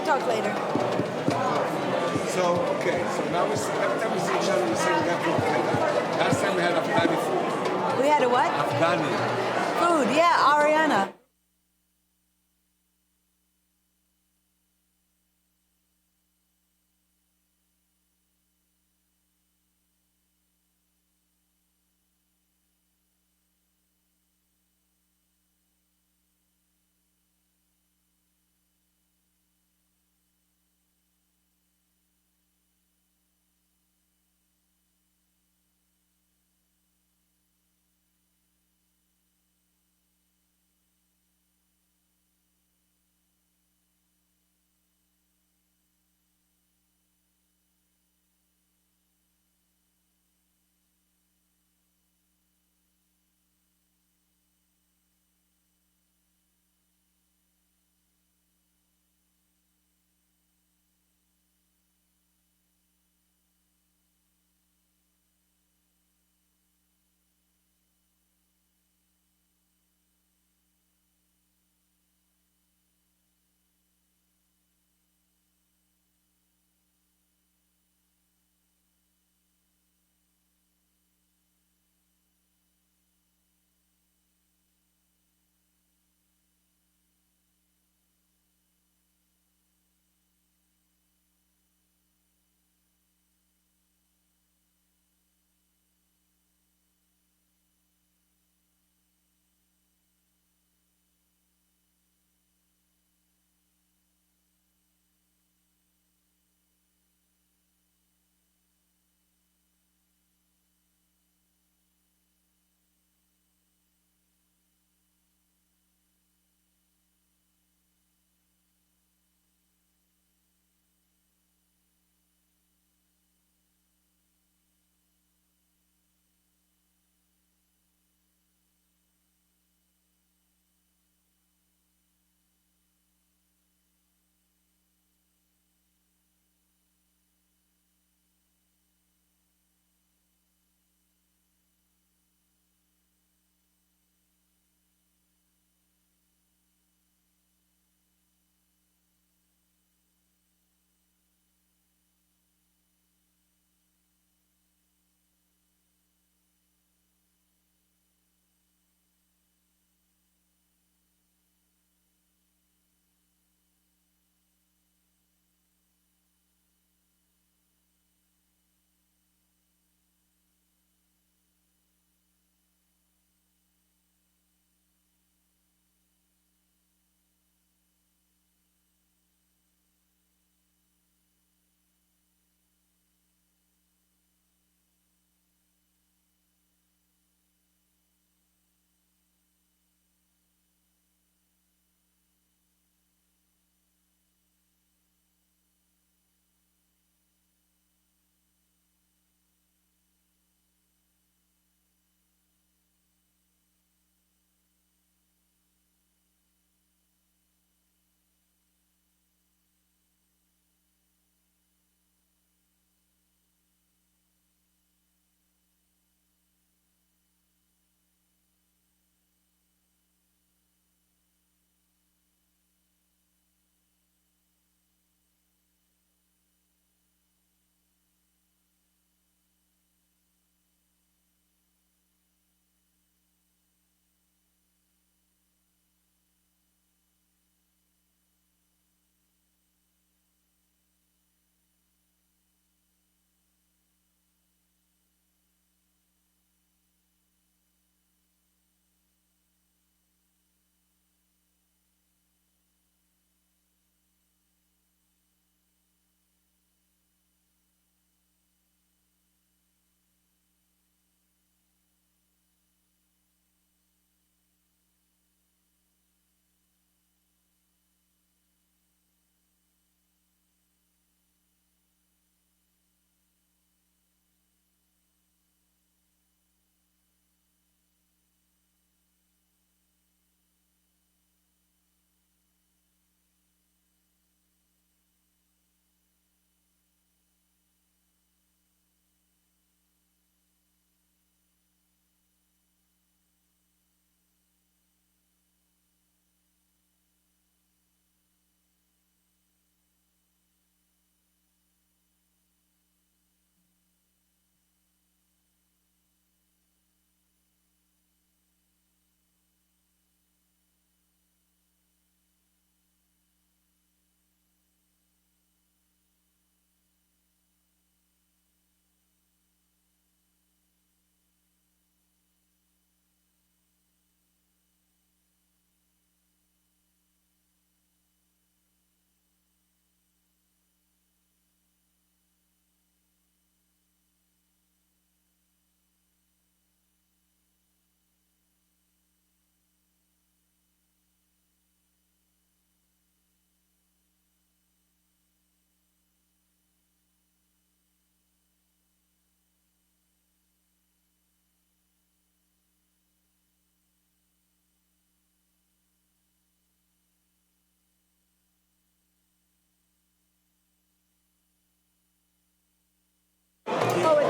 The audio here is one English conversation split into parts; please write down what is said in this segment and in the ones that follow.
talk later. So, okay, so now every time we see each other, we say we got to together. Last time we had Afghani food. We had a what? Afghani. Food, yeah, Ariana.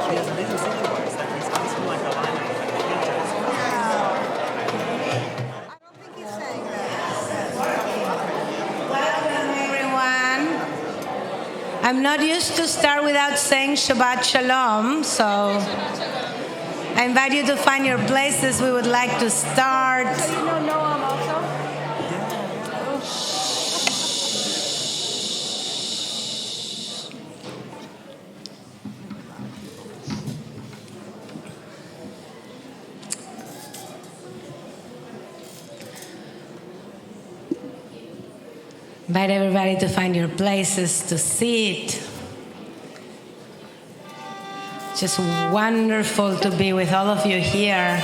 He has amazing singing voice. Like he's awesome like a line of painters. I don't think he's saying that. Welcome, everyone. I'm not used to start without saying Shabbat Shalom, so I invite you to find your places. We would like to start. So you know Noam also? Invite everybody to find your places to sit. Just wonderful to be with all of you here.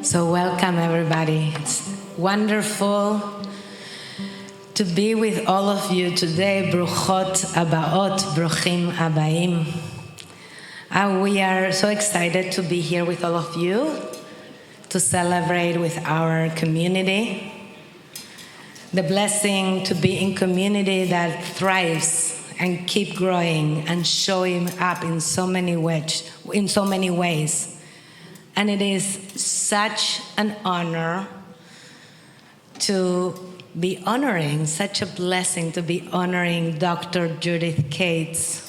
So welcome everybody. It's wonderful to be with all of you today. Bruchot abaot, bruchim abaim. We are so excited to be here with all of you to celebrate with our community. The blessing to be in community that thrives and keep growing and showing up in so many ways. And it is such an honor to be honoring, such a blessing to be honoring Dr. Judith Cates.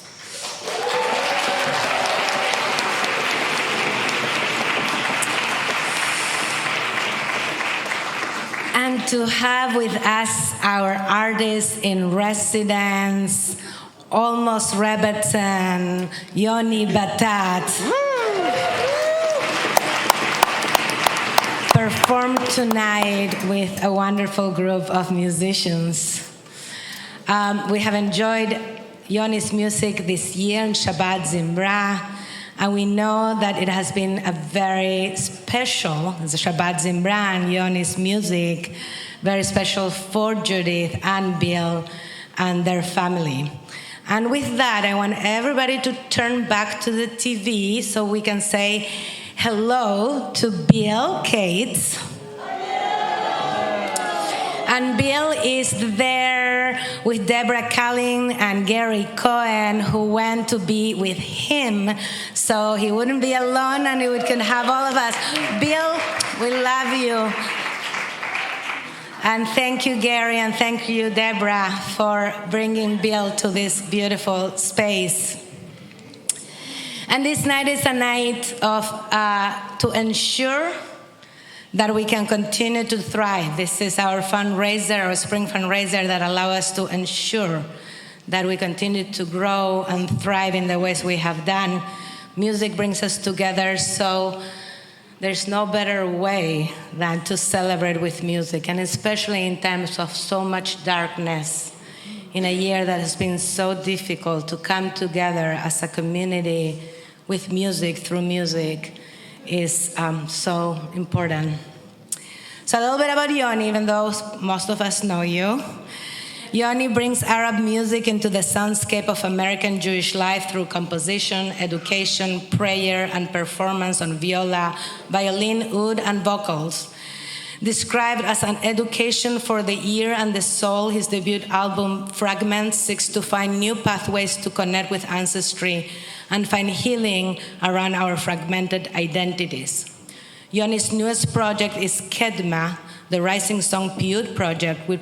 And to have with us our artist in residence, almost Rebbetzin, Yoni Batat. Perform tonight with a wonderful group of musicians. We have enjoyed Yoni's music this year in Shabbat Zimbra, and we know that it has been a very special, the Shabbat Zimbra and Yoni's music, very special for Judith and Bill and their family. And with that, I want everybody to turn back to the TV so we can say hello to Bill Cates. And Bill is there with Deborah Cullen and Gary Cohen, who went to be with him so he wouldn't be alone and he can have all of us. Bill, we love you. And thank you, Gary, and thank you, Deborah, for bringing Bill to this beautiful space. And this night is a night of to ensure that we can continue to thrive. This is our fundraiser, our spring fundraiser that allows us to ensure that we continue to grow and thrive in the ways we have done. Music brings us together, so there's no better way than to celebrate with music, and especially in times of so much darkness, in a year that has been so difficult, to come together as a community with music, through music, is so important. So a little bit about Yoni, even though most of us know you. Yoni brings Arab music into the soundscape of American Jewish life through composition, education, prayer, and performance on viola, violin, oud, and vocals. Described as an education for the ear and the soul, his debut album, Fragments, seeks to find new pathways to connect with ancestry and find healing around our fragmented identities. Yoni's newest project is Kedma, the Rising Song Piyut project, which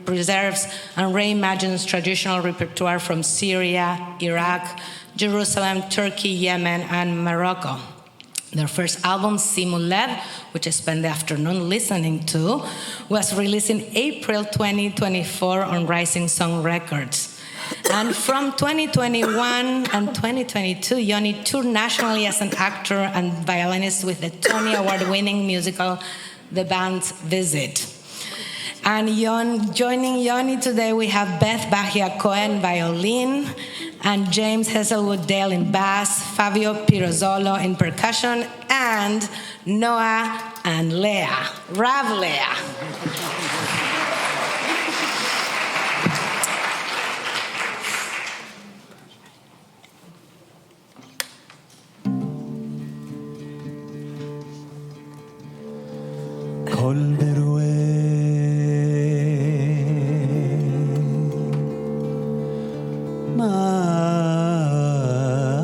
preserves and reimagines traditional repertoire from Syria, Iraq, Jerusalem, Turkey, Yemen, and Morocco. Their first album, Simu Lev, which I spent the afternoon listening to, was released in April 2024 on Rising Song Records. And from 2021 and 2022, Yoni toured nationally as an actor and violinist with the Tony Award-winning musical The Band's Visit. And joining Yoni today, we have Beth Bahia Cohen, violin, and James Heselwood Dale in bass, Fabio Pirozzolo in percussion, and Noah and Leah, Rav Leah. כל ברואי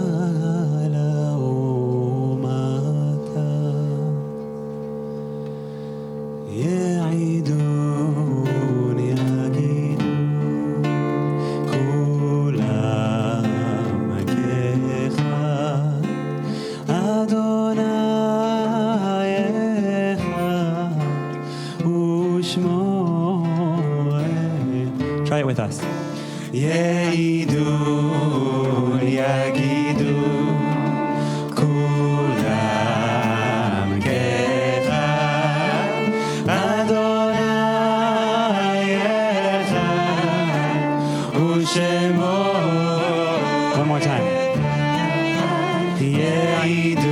מעלה ומטה יעידון יגידו כולם כאחד אדוני Try it with us. יעידון יגידו כולם כאחד אדוני אחד ושמו. One more time.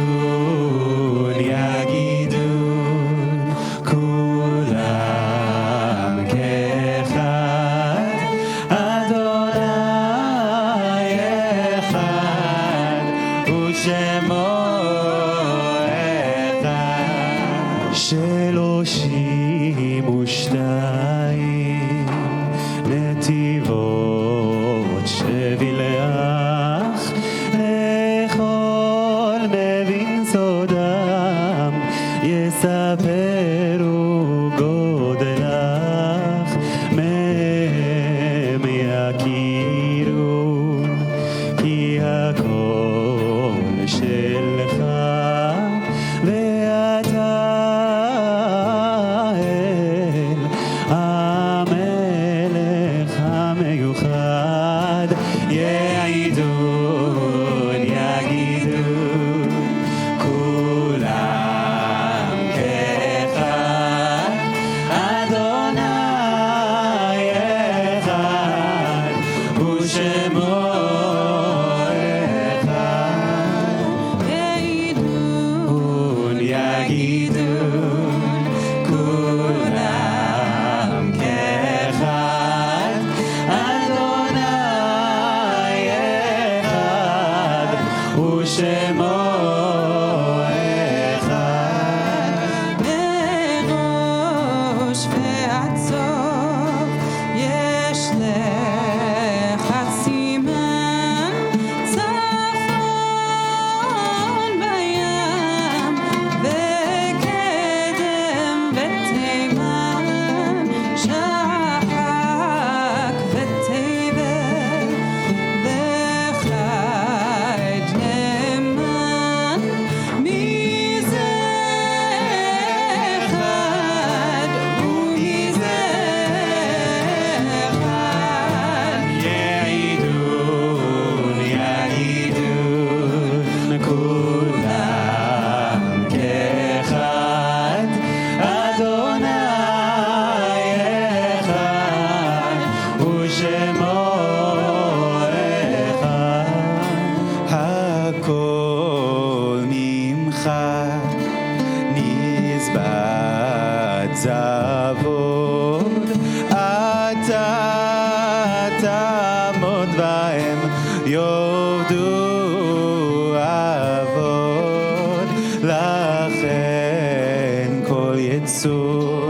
יעידון יגידו כולם כאחד אדוני אחד ושמו אחד. 32 נתיבות שבילך לכל מבין סודם יספרו גודלך מהם יכירון כי הכל שלך ואתה אל המלך המיוחד יעידון יגידו כולם כאחד אדוני אחד ושמו אחד יעידון יגידו כולם כאחד אדוני אחד ושמו אחד. מראש ועד סוף יש לך סימן צפון בים וקדם ותימן שחק ותבל וחד נאמן מזה אחד ומזה אחד. יעידון יגידון כולם כאחד אדוני אחד ושמו אחד. הכל ממך נזבט זבוד אתה תעמוד בהם יעבדו אבוד לכן כל יצור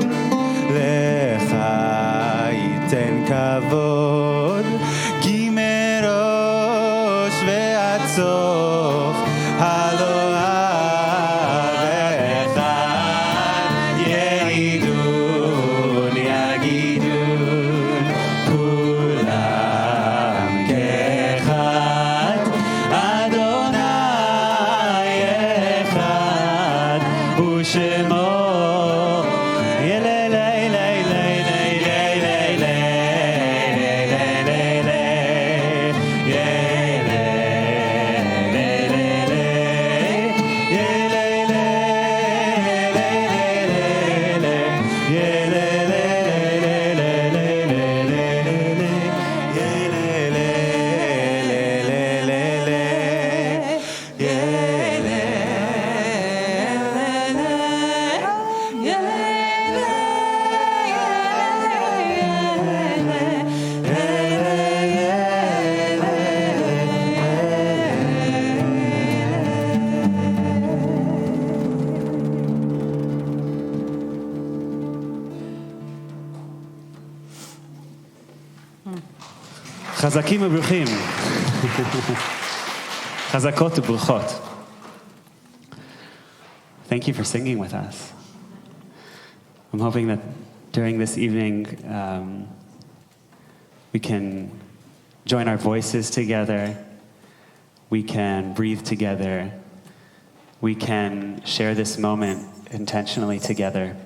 לך ייתן כבוד כי מראש ועד סוף הלא אחד יעידון יגידון כולם כאחד אדוני אחד ושמו חזקים וברוכים. חזקות וברוכות. Thank you for singing with us. I'm hoping that during this evening we can join our voices together, we can breathe together, we can share this moment intentionally together.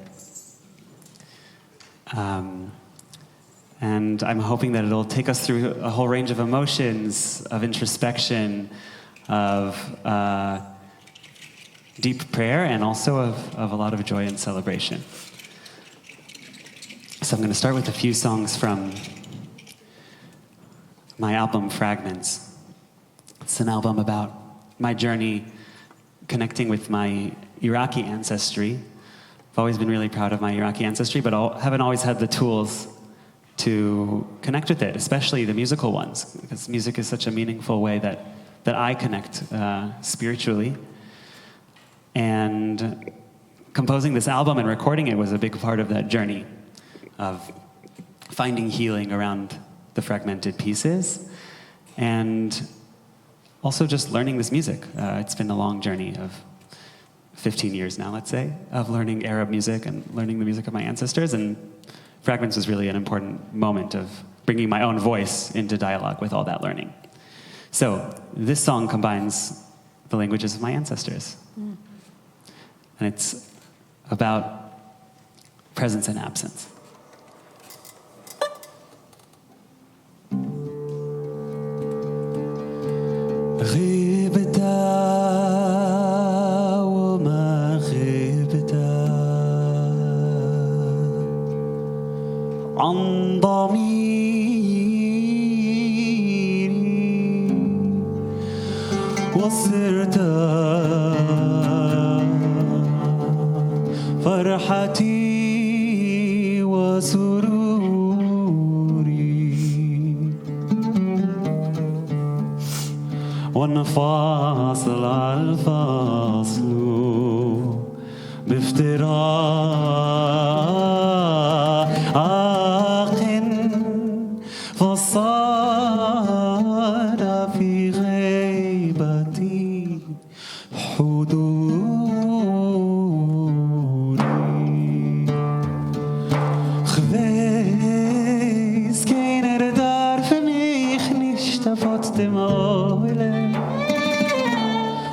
And I'm hoping that it'll take us through a whole range of emotions, of introspection, of deep prayer, and also of a lot of joy and celebration. So I'm going to start with a few songs from my album, Fragments. It's an album about my journey connecting with my Iraqi ancestry. I've always been really proud of my Iraqi ancestry, but haven't always had the tools to connect with it, especially the musical ones, because music is such a meaningful way that I connect spiritually. And composing this album and recording it was a big part of that journey of finding healing around the fragmented pieces, and also just learning this music. It's been a long journey of 15 years now, let's say, of learning Arab music and learning the music of my ancestors, and Fragments was really an important moment of bringing my own voice into dialogue with all that learning. So this song combines the languages of my ancestors. And it's about presence and absence. عن ضميري وصرت فرحتي وسروري والنفاصل الفاصل بافتراء فصار في غيبتي حضوري خذيس كين اردار في ميخ نشتفت دماغلي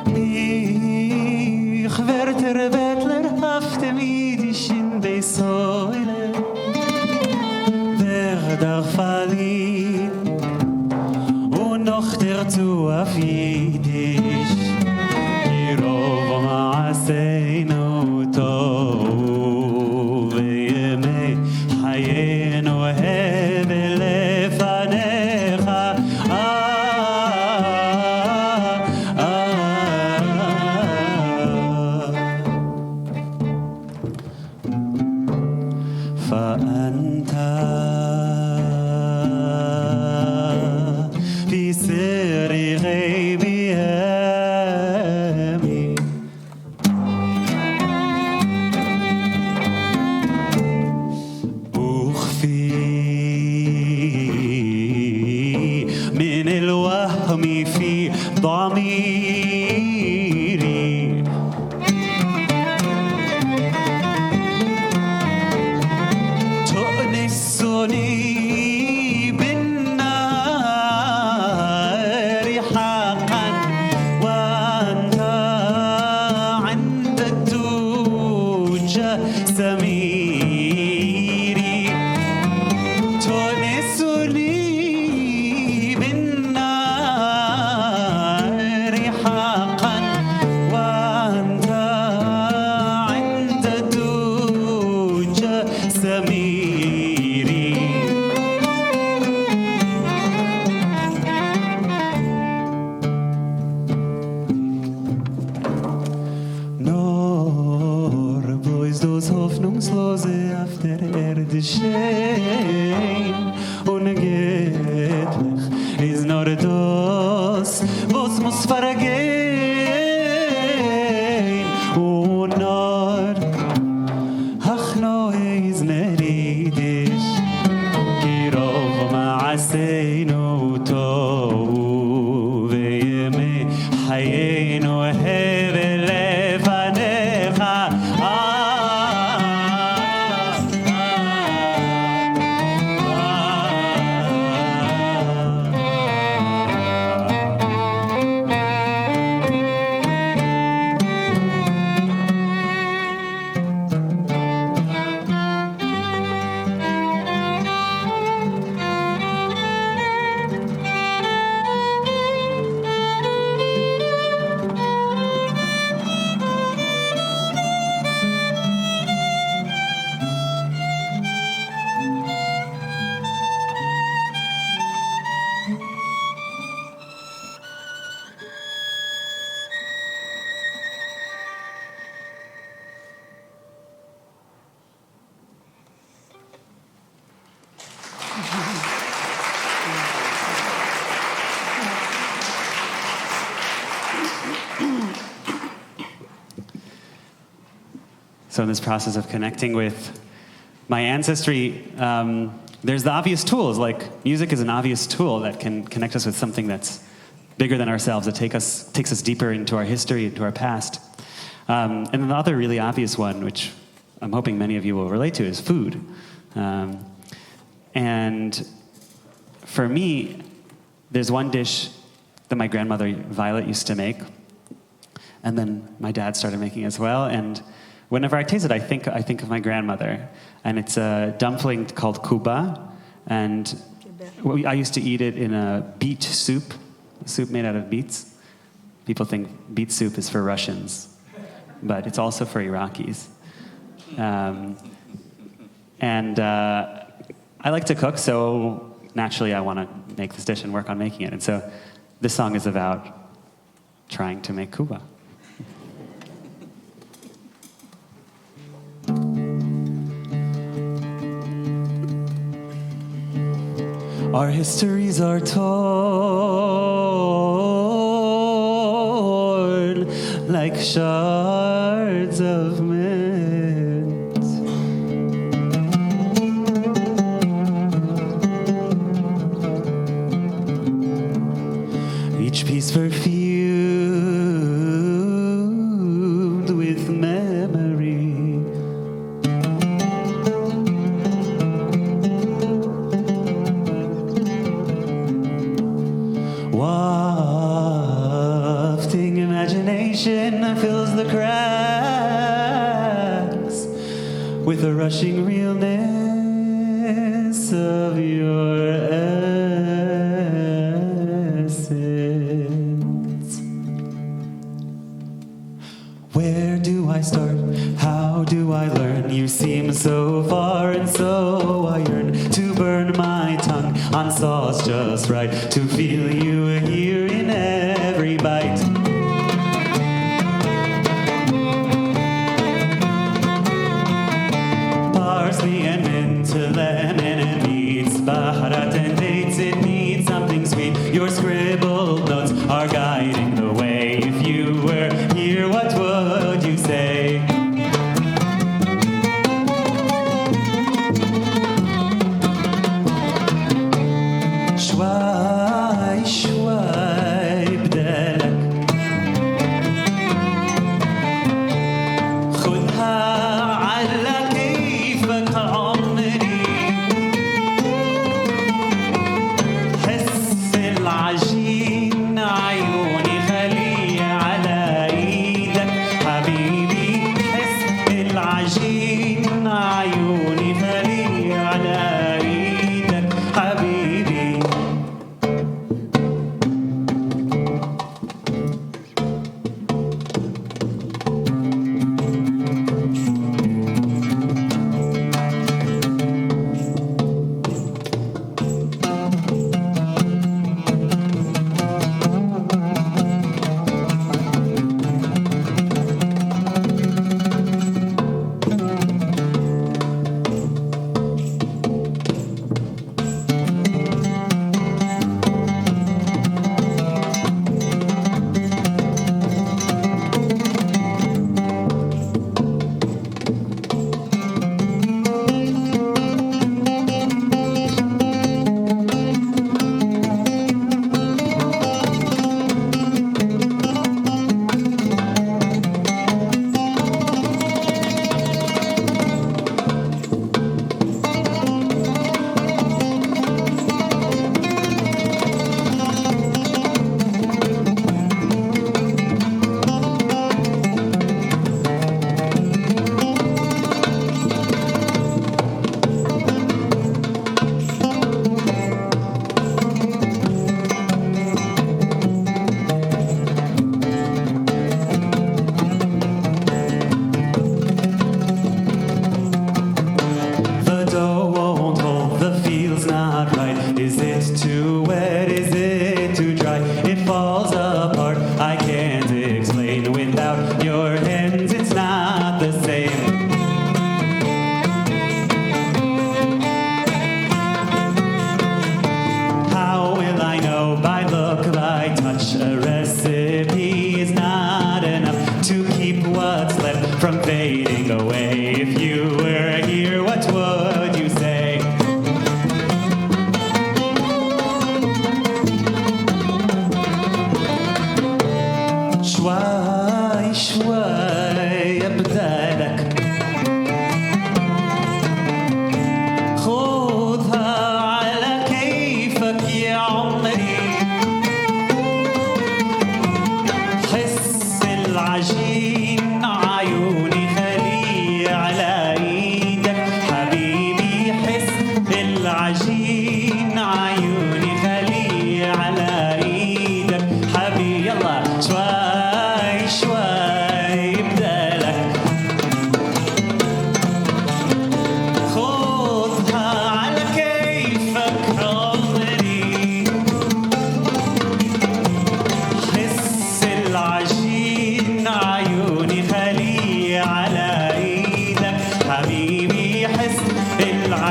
ميخ ورت ربت لرهفت ميديشن بيسويلي دغ فالين ونخترت وفيدش يروب مع سينو طوب يمي حيين وهب لفنخا فأنت في سر غيبي هامي أخفي من الوهم في ضميري تؤنسني سميري تونسني بالنار حقا وأنت عند الدوج سميري Dos hoffnungslose auf der Erde schein ungetlich ist nur das, was muss vergehen und nur ach no ist neridisch Kirov ma'aseinu So in this process of connecting with my ancestry, there's the obvious tools, like music is an obvious tool that can connect us with something that's bigger than ourselves, that takes us deeper into our history, into our past. And then the other really obvious one, which I'm hoping many of you will relate to, is food. And for me, there's one dish that my grandmother Violet used to make, and then my dad started making as well. And whenever I taste it, I think of my grandmother. And it's a dumpling called kuba, and I used to eat it in a beet soup, a soup made out of beets. People think beet soup is for Russians, but it's also for Iraqis. I like to cook, so naturally I want to make this dish and work on making it. And so this song is about trying to make kuba. Our histories are torn like shards of mint. Each piece perfumed with memory. Wafting imagination fills the cracks with the rushing realness of your essence. Where do I start? How do I learn? You seem so far, and so I yearn to burn my tongue on sauce just right, to feel you here in every bite. Parsley and mint, lemon and beets, baharat and dates, it needs something sweet. Your scribbled notes are guiding the way. If you were here, what would you say? شوي شوي بدالك خذها على كيفك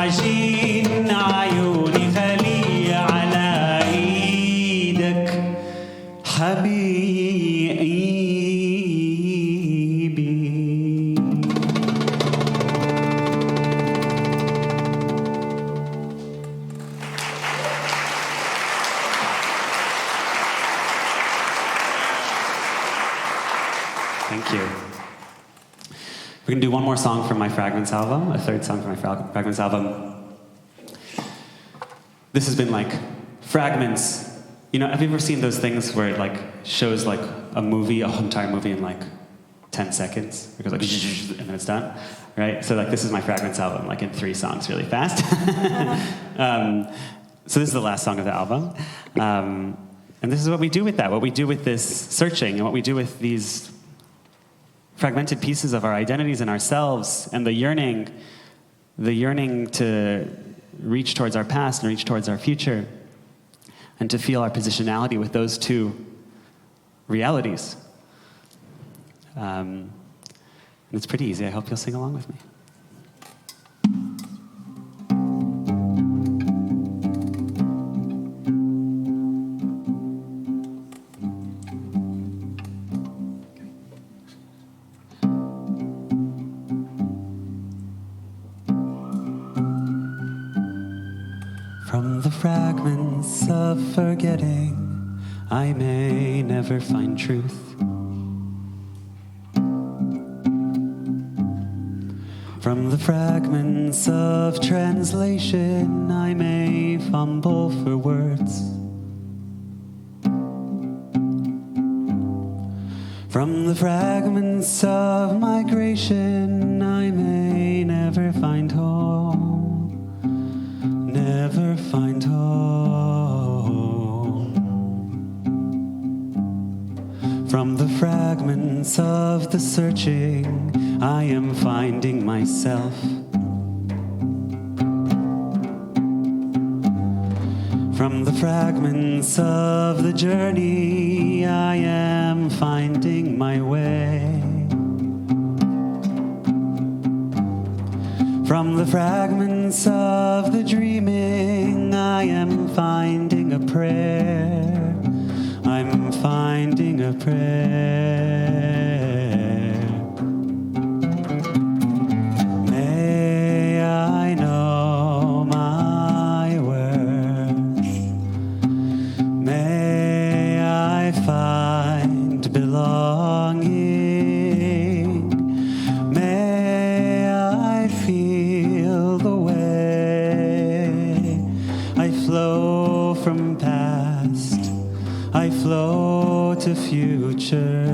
عجين عيوني خلي على ايدك حبيبي. Thank you. We're going to do one more song from my Fragments album, a third song from my Fragments album. This has been like fragments. You know, have you ever seen those things where it like shows like a movie, a whole entire movie in like 10 seconds? It goes like, and then it's done, right? So like this is my Fragments album, like in 3 songs really fast. So this is the last song of the album. And this is what we do with that, what we do with this searching, and what we do with these fragmented pieces of our identities and ourselves, and the yearning to reach towards our past and reach towards our future, and to feel our positionality with those two realities. And it's pretty easy. I hope you'll sing along with me. From the fragments of forgetting, I may never find truth. From the fragments of translation, I may fumble for words. From the fragments of migration, I may never find home. Never find home. From the fragments of the searching, I am finding myself. From the fragments of the journey, I am finding my way. From the fragments of the dreaming, I am finding a prayer. I'm finding a prayer. May I know my worth. May I find belonging. May I feel the way I flow from past, I flow to future.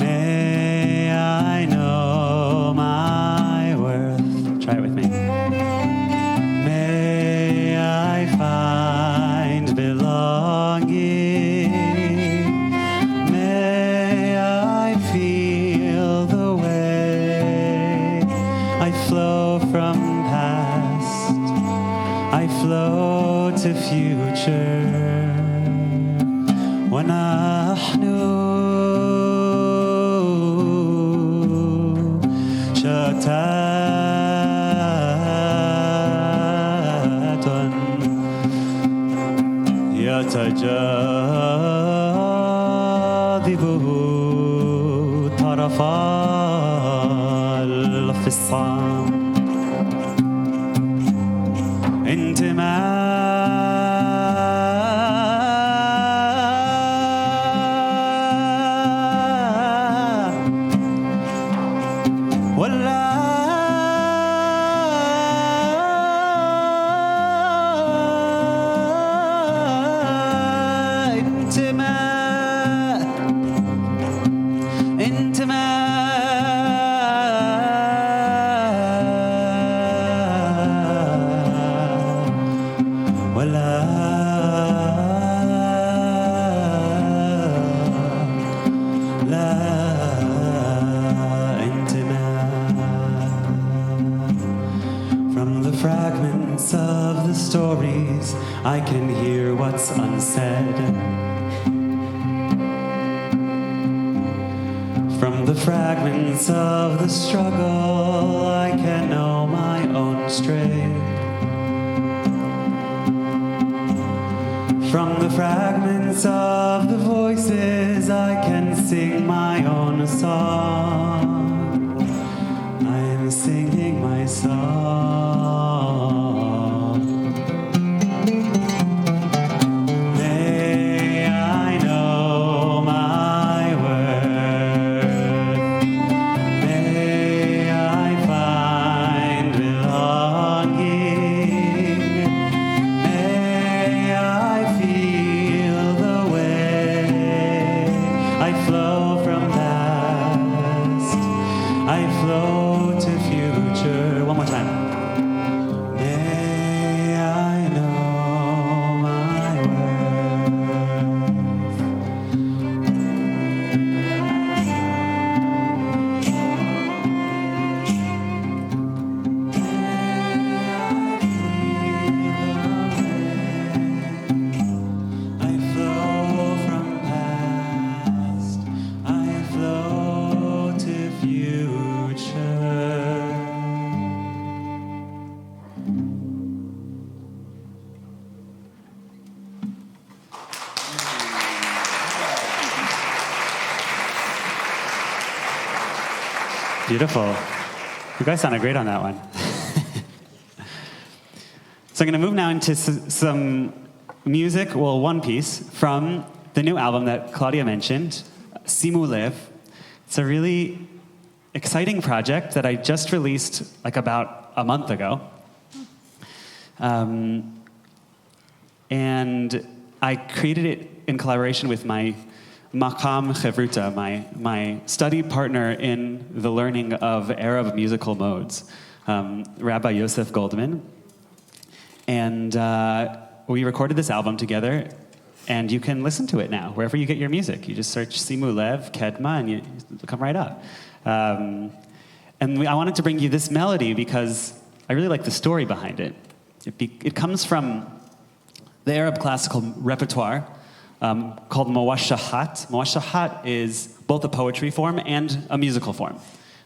May I know my worth. Try it with me. May I find belonging. May I feel the way I flow from past, I flow to future. ونحن شتات يتجاذب طرفا الفصام Fragments of the stories, I can hear what's unsaid. From the fragments of the struggle, I can know my own stray. From the fragments of the voices, I can sing my own song. I'm singing my song. May I know my worth. May I find belonging. May I feel the way I flow from past. I flow to future. One more time. May I know my worth. I flow from past. I flow to future. Beautiful. You guys sounded great on that one. So I'm going to move now into some music, well, one piece from the new album that Claudia mentioned, Simu Lev. It's a really exciting project that I just released like about a month ago. And I created it in collaboration with my Makam Chevruta, my study partner in the learning of Arab musical modes, Rabbi Yosef Goldman. And we recorded this album together, and you can listen to it now, wherever you get your music. You just search Simu Lev, Kedma, and you come right up. I wanted to bring you this melody because I really like the story behind it. It comes from the Arab classical repertoire called Mawashahat. Mawashahat is both a poetry form and a musical form.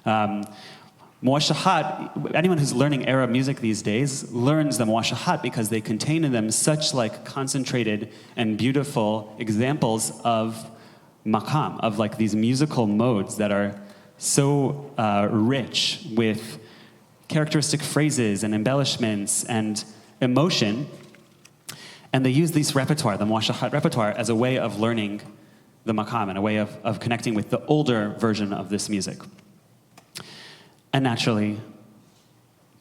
Mawashahat, anyone who's learning Arab music these days learns the Mawashahat because they contain in them such like concentrated and beautiful examples of maqam, of like these musical modes that are so rich with characteristic phrases and embellishments and emotion. And they use this repertoire, the Mawashahat repertoire, as a way of learning the maqam and a way of connecting with the older version of this music. And naturally,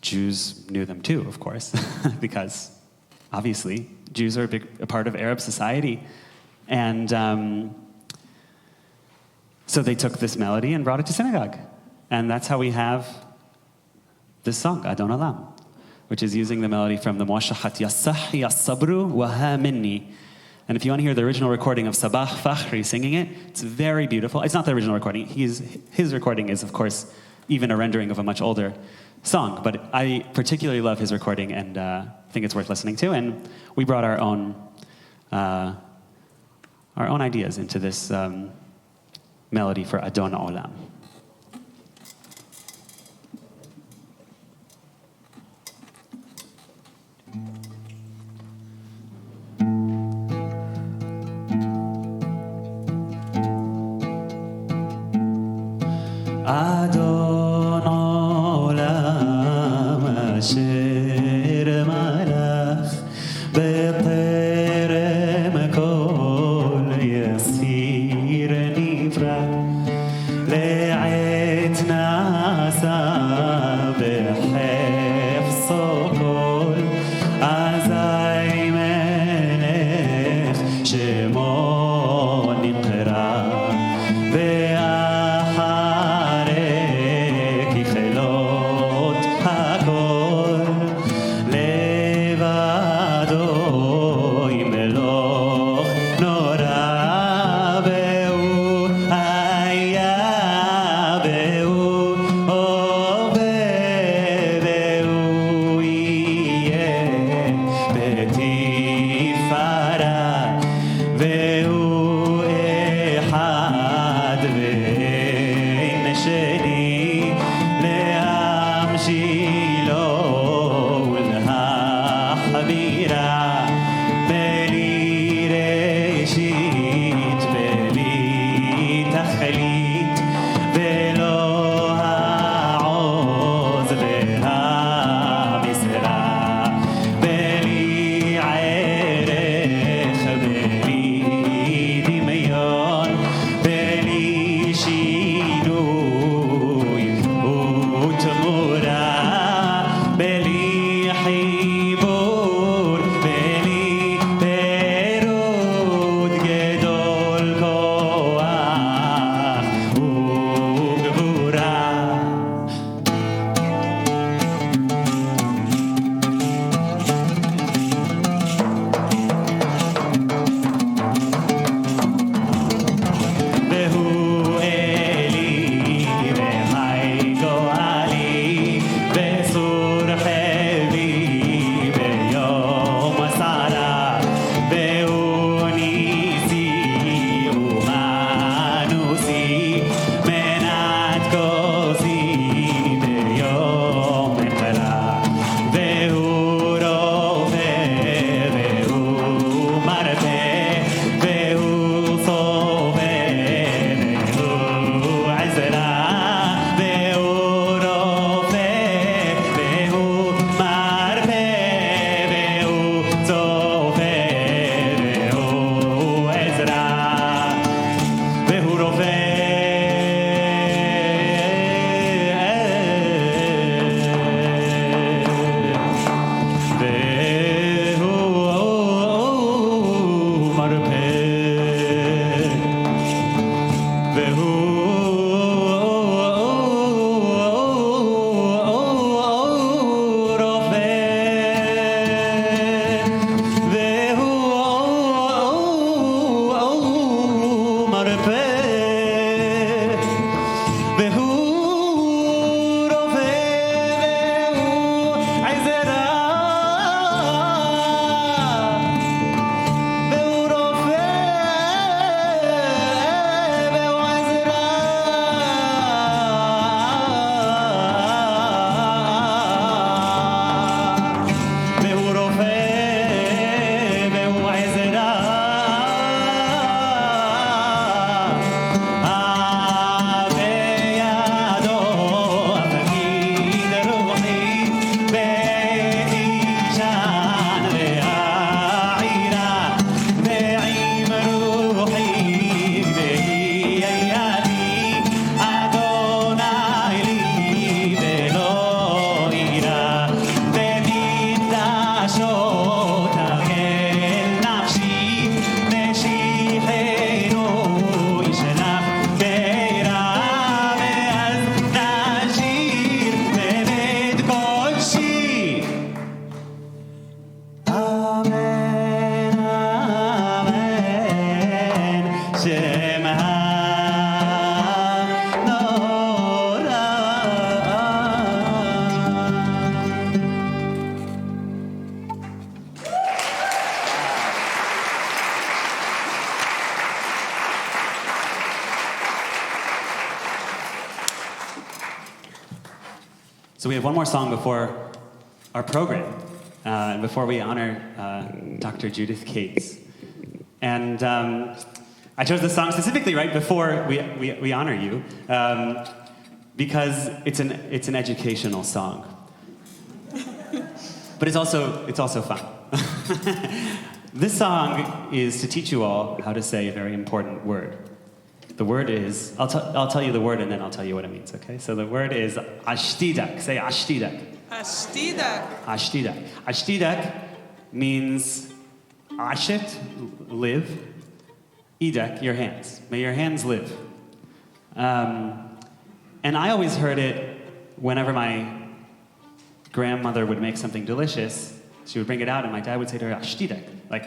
Jews knew them too, of course, because obviously Jews are a part of Arab society. And so they took this melody and brought it to synagogue. And that's how we have this song, Adon Olam, which is using the melody from the Mawashahat, Yassah ya sabru wa ha minni. And if you want to hear the original recording of Sabah Fakhri singing it, it's very beautiful. It's not the original recording. His recording is, of course, even a rendering of a much older song. But I particularly love his recording and think it's worth listening to. And we brought our own ideas into this melody for Adon Olam. Adon Olam Asher Malach B'terem Kol Yasir Nivra Le'et Nasa B'hefzo Kol Azai Melech Shemo Nimchera חיבור ולי פירוד גדול כוח וגבורה והוא אלי וחי גואלי וסור חבי ביום הסערה והוא ניסי ומנוסי מנת כוסי ביום מחלה והוא רופא והוא מרפא והוא סובב והוא עזרה והוא רופא והוא מרפא והוא צופר והוא עזרה והוא רופא והוא מרפא והוא רופא והוא מרפא והוא רופא והוא עזרה והוא רופא והוא עזרה והוא רופא והוא עזרה בידו תגיד רוחי ותישן והעירה ועם רוחי ויהיה ידי אדוני לי ולא יירא ותתעשות אל נפשי משיחנו ישלח בעירה ואז נשיר בבית קודשי אמן אמן שם הנורא So we have one more song before our program, and before we honor Dr. Judith Cates. And I chose this song specifically right before we honor you, because it's an educational song. But it's also fun. This song is to teach you all how to say a very important word. The word is, I'll tell you the word and then I'll tell you what it means, okay? So the word is ashtidak. Say ashtidak. Ashtidak. Ashtidak. Ashtidak means ashit, live, idak, your hands. May your hands live. And I always heard it whenever my grandmother would make something delicious. She would bring it out and my dad would say to her, ashtidak, like,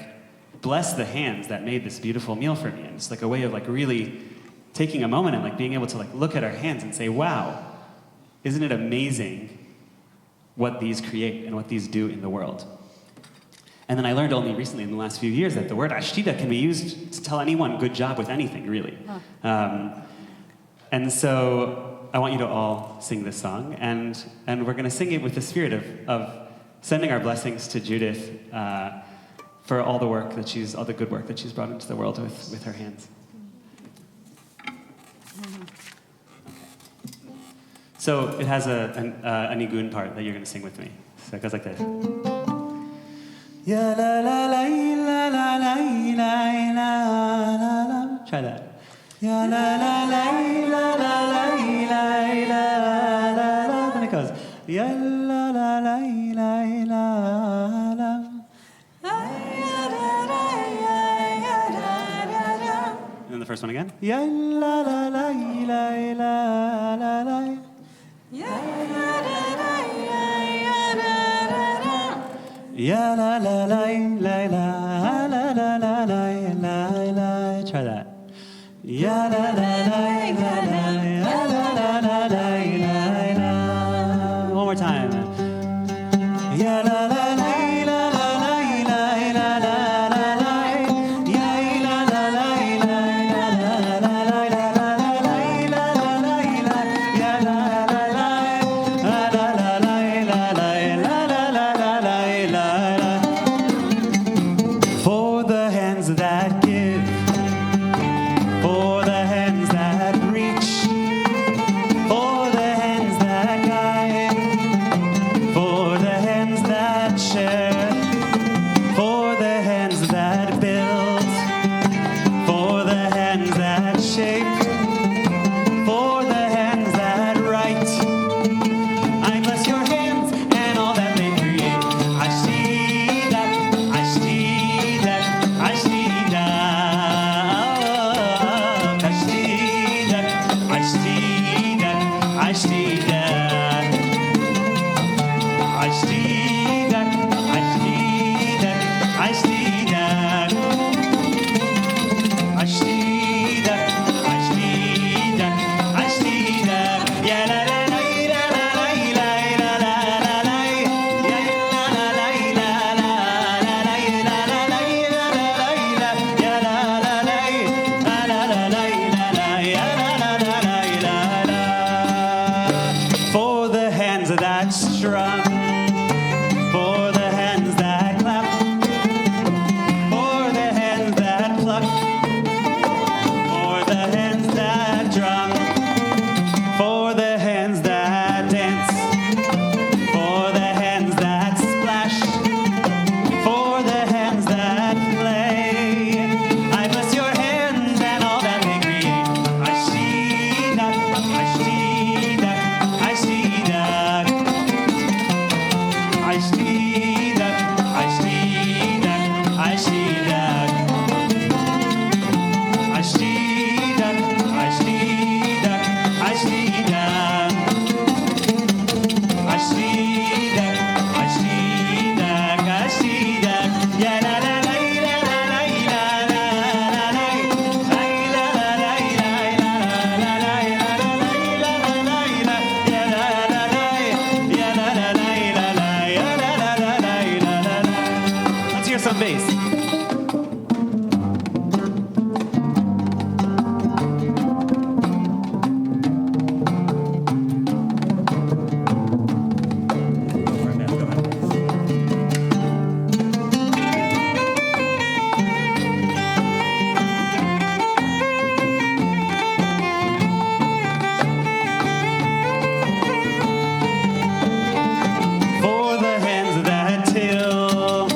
bless the hands that made this beautiful meal for me. And it's like a way of like really taking a moment and like being able to like look at our hands and say, wow, isn't it amazing what these create and what these do in the world? And then I learned only recently in the last few years that the word ashtida can be used to tell anyone good job with anything, really. And so I want you to all sing this song, and we're going to sing it with the spirit of sending our blessings to Judith for all the work that all the good work that she's brought into the world with her hands. So it has a nigun part that you're going to sing with me. So it goes like this. Ya la la la la la la la la la. Try that. Ya la la la la la la la la la. Then it goes. Ya la la la la la first one again. Ya la la la la la la la. Ya la la la la la la la la. Try that. Ya la la la la la la la la la. One more time. Ya la la la la la la la la la. Ya la la la la la la la la. Ya la la la la la. For the hands that give, for the hands that reach, for the hands that guide, for the hands that share, for the hands that build, for the hands that shape, for the hands that write. I bless your hands and all that they create. I see that, I see that, I see that. I see that, I see that, I see that. I see that, I see that, I see that. I see that, I see that, I see that. Yeah, la la la la la la la la la. Yeah, la la la la la la la la la. Yeah, la la la la la la la. Yeah, la la la la. For the hands that strum, for the hands that clap, for the hands that pluck, for the hands that drum, for the hands that dance, for the hands that splash, for the hands that play. I bless your hands and all that they create. I see that, I see that, I see that. I see that, I see that, I see that. I see that, I see that, I see that. I see that, I see that, I see that. Yeah, la la la la la la la la la. La la la la la la la la. Yeah, la la la, yeah, la la la la, yeah, la la la la la. Let's hear some bass. For the hands that till,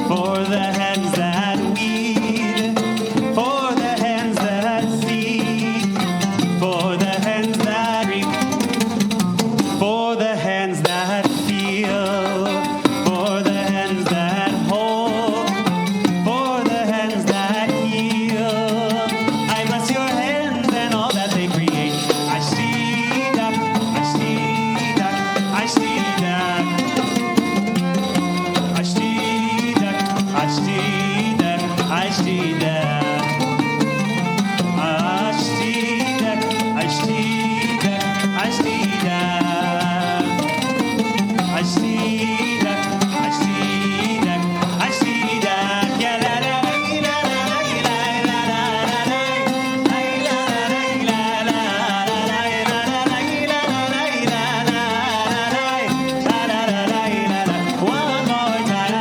for the hands that weed, for the hands that feed, for the hands that reap, for the hands that feel, for the hands that hold, for the hands that heal. I bless your hands and all that they create. I see that, I see that, I see that. I see that, I see that, I see that. I see that, I see that, I see that. I see that, I see that, I see that. Yeah, la la la la la la la la. One more time.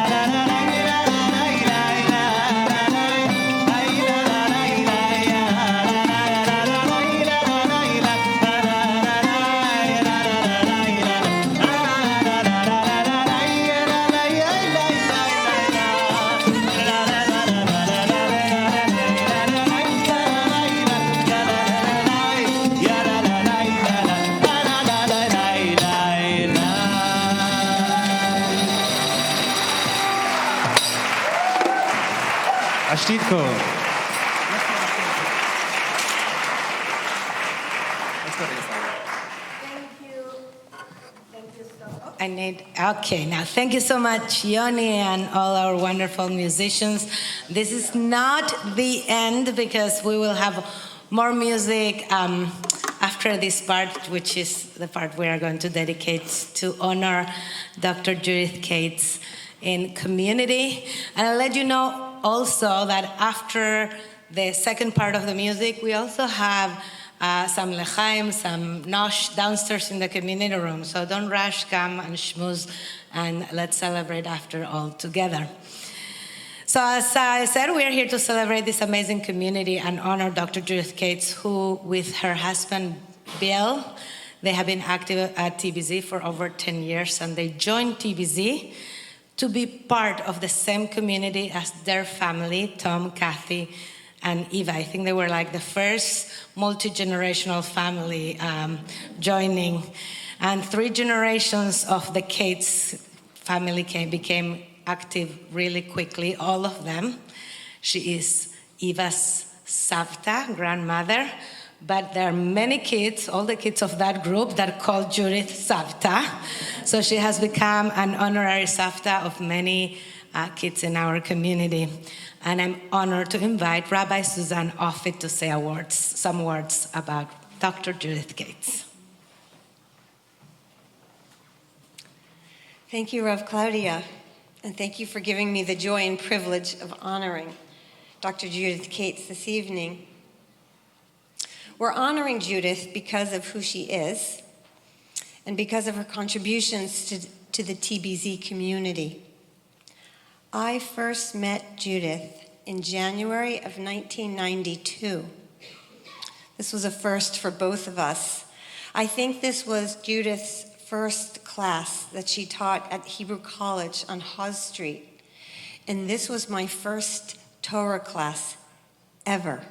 Ashtitko. Okay, now thank you so much, Yoni, and all our wonderful musicians. This is not the end because we will have more music after this part, which is the part we are going to dedicate to honor Dr. Judith Cates in community. And I'll let you know also that after the second part of the music, we also have some lechaim, some nosh downstairs in the community room. So don't rush, come and schmooze, and let's celebrate after all together. So as I said, we are here to celebrate this amazing community and honor Dr. Judith Cates, who with her husband, Bill, they have been active at TBZ for over 10 years, and they joined TBZ to be part of the same community as their family, Tom, Kathy, and Eva. I think they were like the first multi-generational family joining. And 3 generations of the Cates family became active really quickly, all of them. She is Eva's savta, grandmother, but there are many kids, all the kids of that group, that call Judith savta. So she has become an honorary savta of many kids in our community. And I'm honored to invite Rabbi Suzanne Offit to say some words about Dr. Judith Cates. Thank you, Rav Claudia, and thank you for giving me the joy and privilege of honoring Dr. Judith Cates this evening. We're honoring Judith because of who she is and because of her contributions to the TBZ community. I first met Judith in January of 1992. This was a first for both of us. I think this was Judith's first class that she taught at Hebrew College on Hawes Street. And this was my first Torah class ever.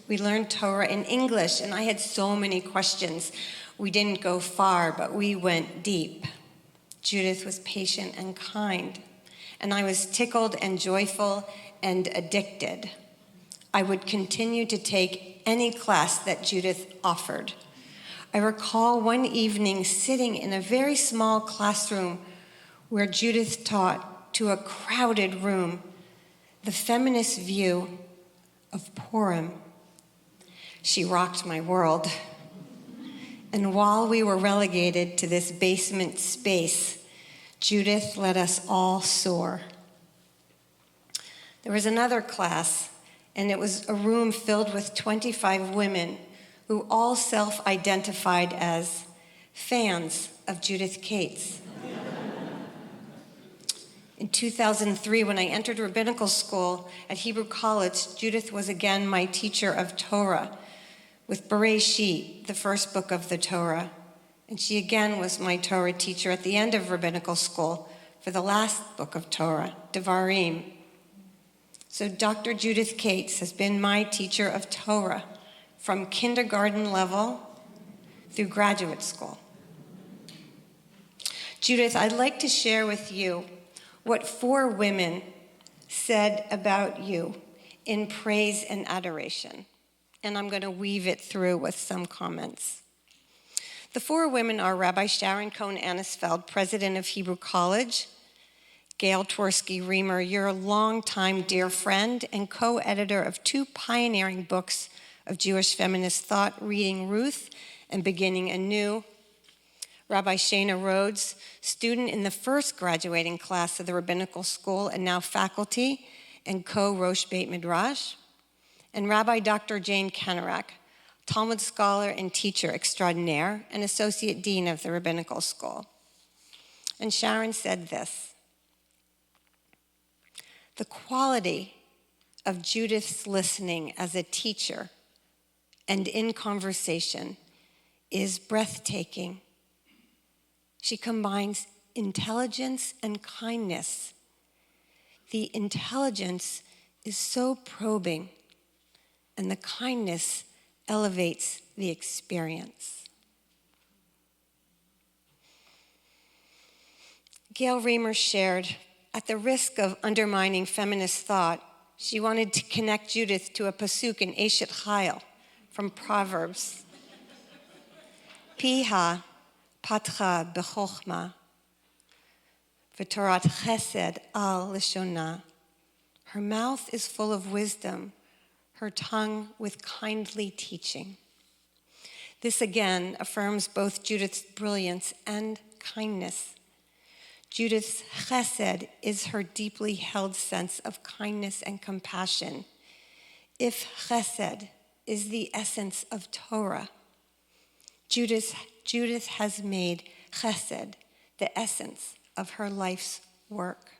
We learned Torah in English, and I had so many questions. We didn't go far, but we went deep. Judith was patient and kind, and I was tickled and joyful and addicted. I would continue to take any class that Judith offered. I recall one evening sitting in a very small classroom where Judith taught to a crowded room the feminist view of Purim. She rocked my world. And while we were relegated to this basement space, Judith let us all soar. There was another class, and it was a room filled with 25 women who all self-identified as fans of Judith Cates. In 2003, when I entered rabbinical school at Hebrew College, Judith was again my teacher of Torah with Bereshit, the first book of the Torah. And she again was my Torah teacher at the end of rabbinical school for the last book of Torah, Devarim. So Dr. Judith Cates has been my teacher of Torah from kindergarten level through graduate school. Judith, I'd like to share with you what 4 women said about you in praise and adoration. And I'm going to weave it through with some comments. The 4 women are Rabbi Sharon Cohen-Anisfeld, president of Hebrew College, Gail Twersky-Reamer, your longtime dear friend and co-editor of 2 pioneering books of Jewish feminist thought, Reading Ruth and Beginning Anew. Rabbi Shana Rhodes, student in the first graduating class of the rabbinical school and now faculty and co-Rosh Beit Midrash. And Rabbi Dr. Jane Kenerak, Talmud scholar and teacher extraordinaire and associate dean of the rabbinical school. And Sharon said this: the quality of Judith's listening as a teacher and in conversation is breathtaking. She combines intelligence and kindness. The intelligence is so probing, and the kindness elevates the experience. Gail Reamer shared, at the risk of undermining feminist thought, she wanted to connect Judith to a pasuk in Eshet Chayil from Proverbs. Piha Patra b'chochma, v'torat chesed al lishona. Her mouth is full of wisdom, her tongue with kindly teaching. This again affirms both Judith's brilliance and kindness. Judith's chesed is her deeply held sense of kindness and compassion. If chesed is the essence of Torah, Judith has made chesed the essence of her life's work.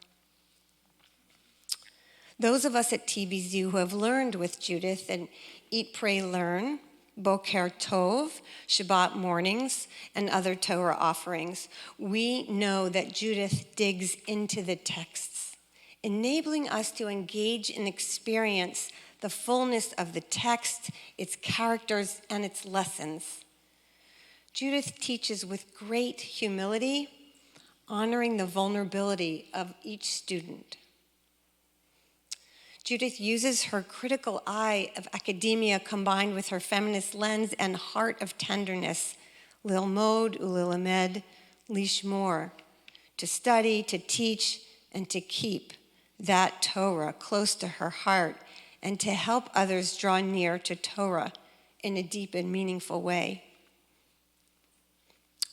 Those of us at TBZ who have learned with Judith and Eat, Pray, Learn, Boker Tov, Shabbat mornings, and other Torah offerings, we know that Judith digs into the texts, enabling us to engage and experience the fullness of the text, its characters, and its lessons. Judith teaches with great humility, honoring the vulnerability of each student. Judith uses her critical eye of academia combined with her feminist lens and heart of tenderness, lilmod ulilamed lishmor, to study, to teach, and to keep that Torah close to her heart and to help others draw near to Torah in a deep and meaningful way.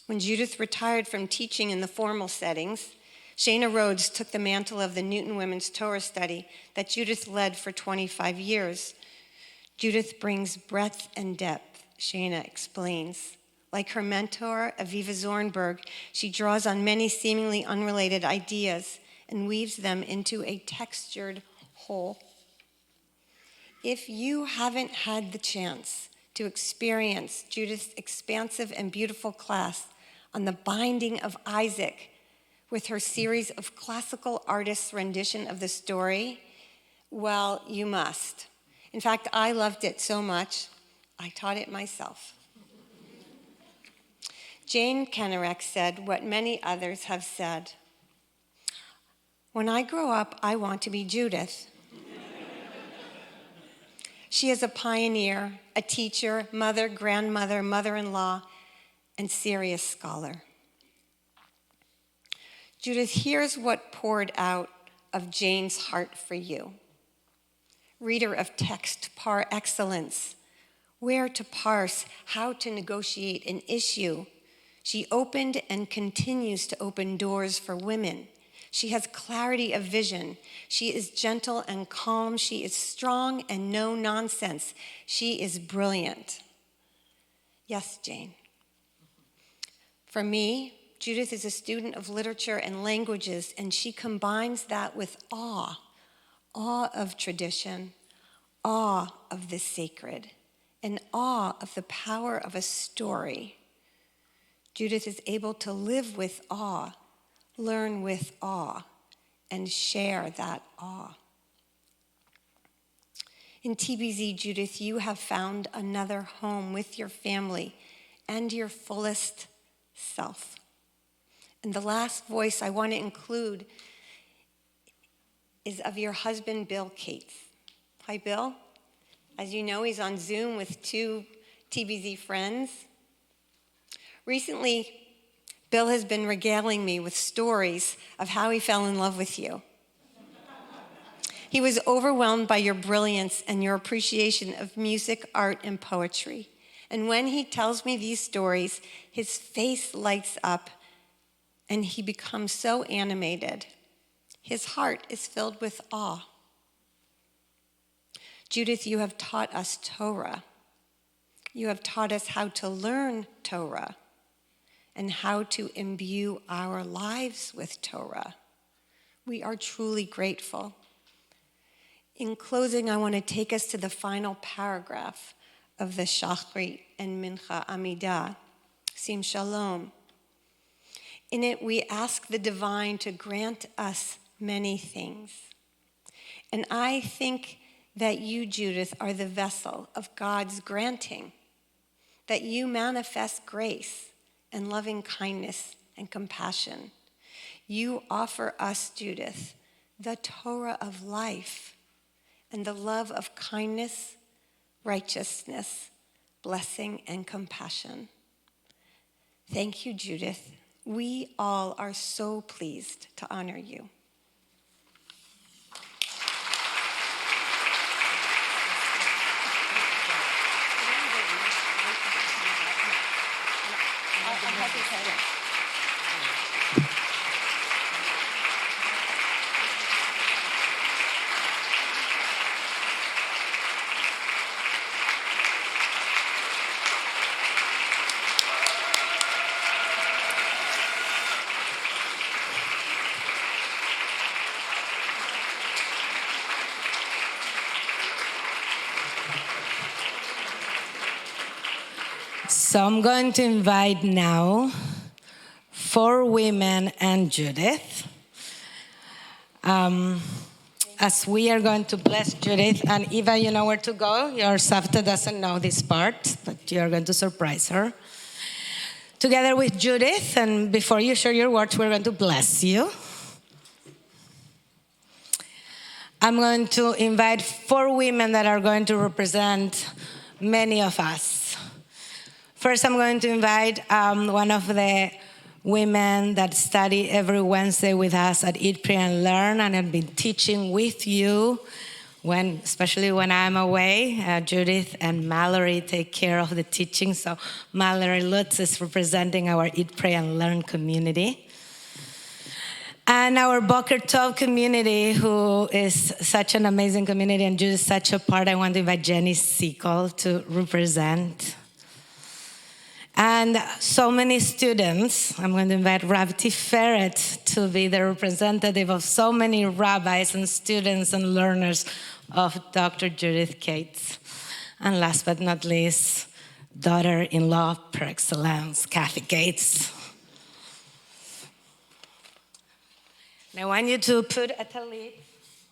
When Judith retired from teaching in the formal settings, Shana Rhodes took the mantle of the Newton Women's Torah Study that Judith led for 25 years. Judith brings breadth and depth, Shana explains. Like her mentor, Aviva Zornberg, she draws on many seemingly unrelated ideas and weaves them into a textured whole. If you haven't had the chance to experience Judith's expansive and beautiful class on the binding of Isaac, with her series of classical artists' rendition of the story, well, you must. In fact, I loved it so much, I taught it myself. Jane Kennerek said what many others have said. When I grow up, I want to be Judith. She is a pioneer, a teacher, mother, grandmother, mother-in-law, and serious scholar. Judith, here's what poured out of Jane's heart for you. Reader of text par excellence, where to parse, how to negotiate an issue. She opened and continues to open doors for women. She has clarity of vision. She is gentle and calm. She is strong and no nonsense. She is brilliant. Yes, Jane. For me, Judith is a student of literature and languages, and she combines that with awe of tradition, awe of the sacred, and awe of the power of a story. Judith is able to live with awe, learn with awe, and share that awe. In TBZ, Judith, you have found another home with your family and your fullest self. And the last voice I want to include is of your husband, Bill Cates. Hi, Bill. As you know, he's on Zoom with 2 TBZ friends. Recently, Bill has been regaling me with stories of how he fell in love with you. He was overwhelmed by your brilliance and your appreciation of music, art, and poetry. And when he tells me these stories, his face lights up and he becomes so animated. His heart is filled with awe. Judith, you have taught us Torah. You have taught us how to learn Torah and how to imbue our lives with Torah. We are truly grateful. In closing, I want to take us to the final paragraph of the Shachrit and Mincha Amidah, Sim Shalom. In it, we ask the divine to grant us many things. And I think that you, Judith, are the vessel of God's granting, that you manifest grace and loving kindness and compassion. You offer us, Judith, the Torah of life and the love of kindness, righteousness, blessing, and compassion. Thank you, Judith. We all are so pleased to honor you. So I'm going to invite now 4 women and Judith. As we are going to bless Judith, and Eva, you know where to go. Your Savta doesn't know this part, but you are going to surprise her. Together with Judith, and before you share your words, we're going to bless you. I'm going to invite 4 women that are going to represent many of us. First, I'm going to invite one of the women that study every Wednesday with us at Eat, Pray, and Learn, and have been teaching with you, especially when I'm away. Judith and Mallory take care of the teaching, so Mallory Lutz is representing our Eat, Pray, and Learn community. And our Boker Tov community, who is such an amazing community, and Judith is such a part, I want to invite Jenny Segal to represent. And so many students. I'm going to invite Rav Tiferet to be the representative of so many rabbis and students and learners of Dr. Judith Cates. And last but not least, daughter-in-law par excellence, Kathy Cates. And I want you to put a talit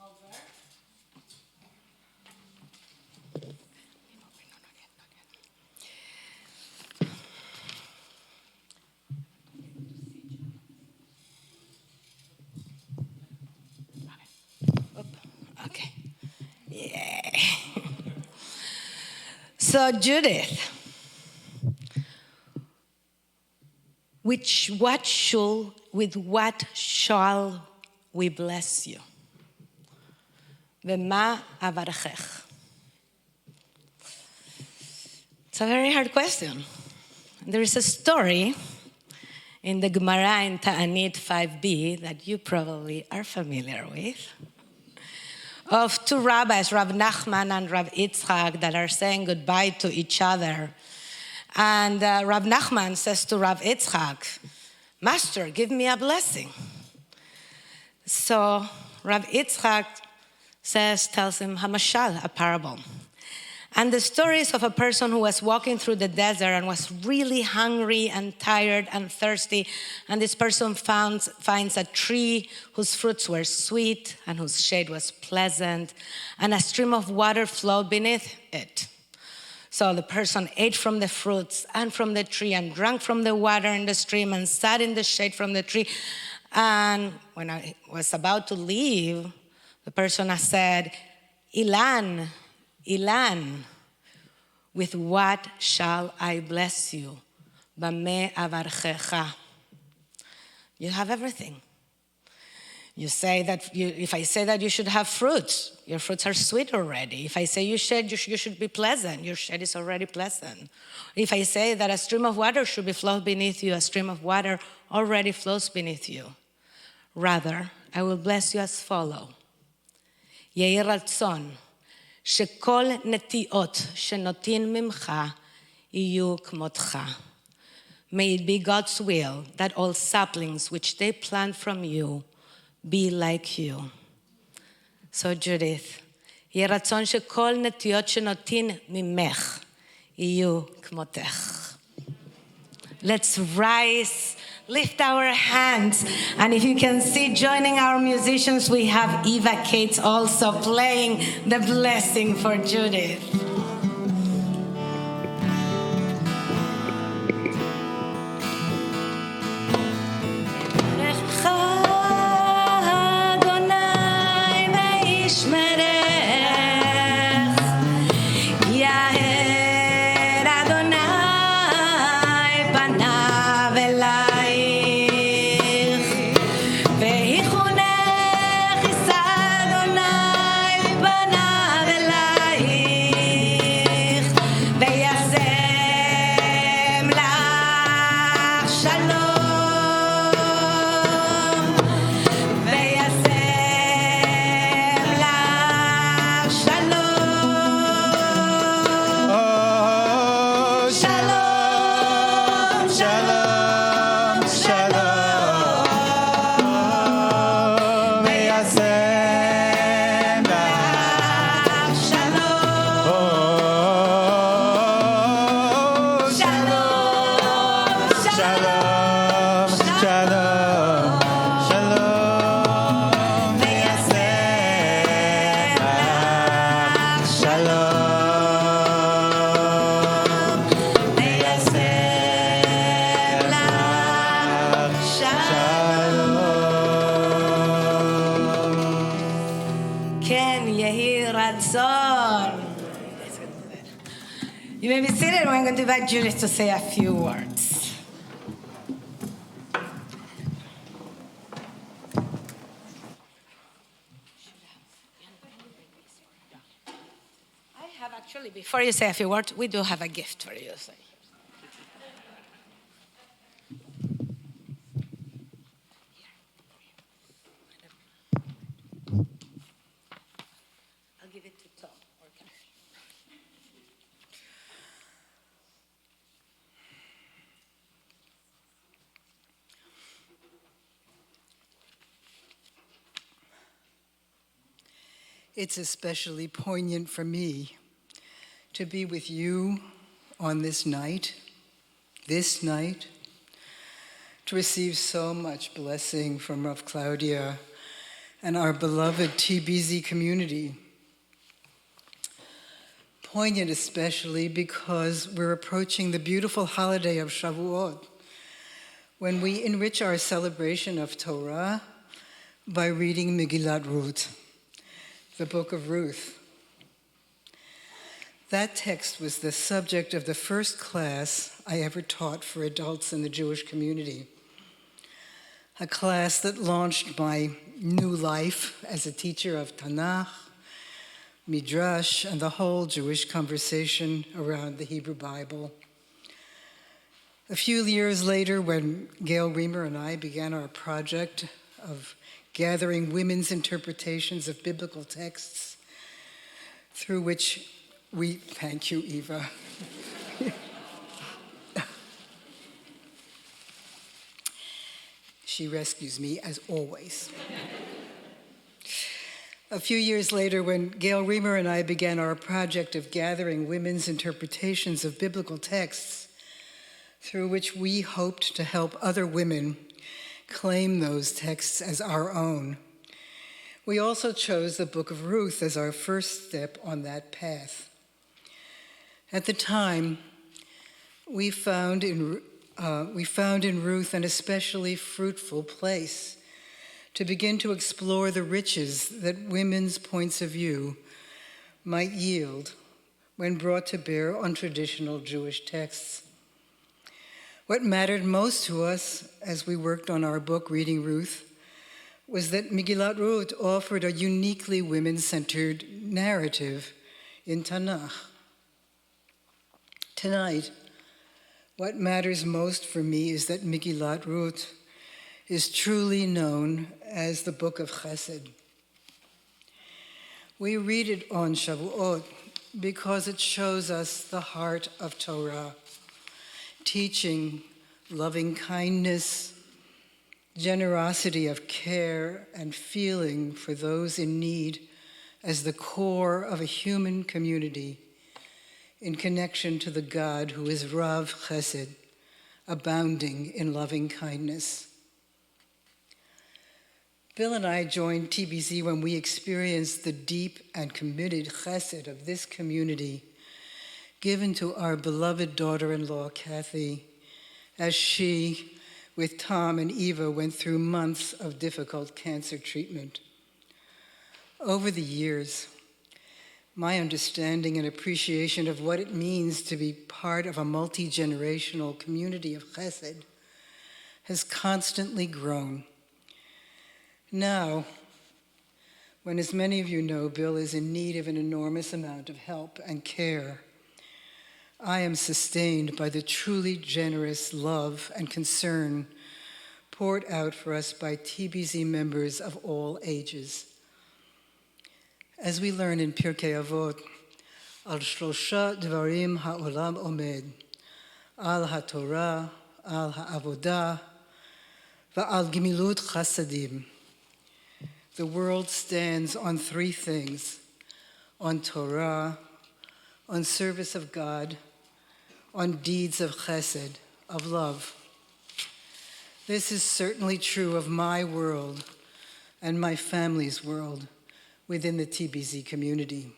over. Okay. Yeah. So Judith, with what shall we bless you? V'ma avarchech. It's a very hard question. There is a story in the Gemara in Ta'anit 5b that you probably are familiar with, of 2 rabbis, Rav Nachman and Rav Yitzchak, that are saying goodbye to each other. And Rav Nachman says to Rav Yitzchak, "Master, give me a blessing." So Rav Yitzchak tells him Hamashal, a parable. And the story is of a person who was walking through the desert and was really hungry and tired and thirsty. And this person finds a tree whose fruits were sweet and whose shade was pleasant, and a stream of water flowed beneath it. So the person ate from the fruits and from the tree and drank from the water in the stream and sat in the shade from the tree. And when I was about to leave, the person said, Ilan, Ilan, with what shall I bless you? Bame avarchecha. You have everything. You say that if I say that you should have fruits, your fruits are sweet already. If I say you should be pleasant, your shade is already pleasant. If I say that a stream of water should be flowed beneath you, a stream of water already flows beneath you. Rather, I will bless you as follow. Yehi ratzon, shekol netiot shenotin mimcha iyu kmotcha. May it be God's will that all saplings which they plant from you be like you. So Judith, yehi ratzon shekol netiot shenotin mimech iyu kmotech. Let's rise. Lift our hands, and if you can see, joining our musicians, we have Eva Cates also playing the blessing for Judith. Ratzon. You may be seated. I'm going to invite Judith to say a few words. I have actually, before you say a few words, we do have a gift for you. So. I'll give it to Tom. Okay. It's especially poignant for me to be with you on this night, to receive so much blessing from Rav Claudia and our beloved TBZ community. Poignant especially because we're approaching the beautiful holiday of Shavuot, when we enrich our celebration of Torah by reading Megillat Ruth, the book of Ruth. That text was the subject of the first class I ever taught for adults in the Jewish community, a class that launched my new life as a teacher of Tanakh, Midrash, and the whole Jewish conversation around the Hebrew Bible. A few years later, when Gail Reamer and I began our project of gathering women's interpretations of biblical texts, through which we, thank you, Eva. She rescues me, as always. A few years later, when Gail Reamer and I began our project of gathering women's interpretations of biblical texts, through which we hoped to help other women claim those texts as our own, we also chose the book of Ruth as our first step on that path. At the time, we found in Ruth an especially fruitful place to begin to explore the riches that women's points of view might yield when brought to bear on traditional Jewish texts. What mattered most to us as we worked on our book, Reading Ruth, was that Megillat Ruth offered a uniquely women-centered narrative in Tanakh. Tonight, what matters most for me is that Megillat Ruth is truly known as the Book of Chesed. We read it on Shavuot because it shows us the heart of Torah, teaching loving kindness, generosity of care, and feeling for those in need as the core of a human community in connection to the God who is Rav Chesed, abounding in loving kindness. Bill and I joined TBZ when we experienced the deep and committed chesed of this community given to our beloved daughter-in-law, Kathy, as she, with Tom and Eva, went through months of difficult cancer treatment. Over the years, my understanding and appreciation of what it means to be part of a multi-generational community of chesed has constantly grown. Now, when, as many of you know, Bill is in need of an enormous amount of help and care, I am sustained by the truly generous love and concern poured out for us by TBZ members of all ages. As we learn in Pirkei Avot, Al Shlosha Dvarim Ha'olam Omed, Al HaTorah, Al HaAvodah, Va'al Gimilut Chasadim. The world stands on three things: on Torah, on service of God, on deeds of chesed, of love. This is certainly true of my world and my family's world within the TBZ community.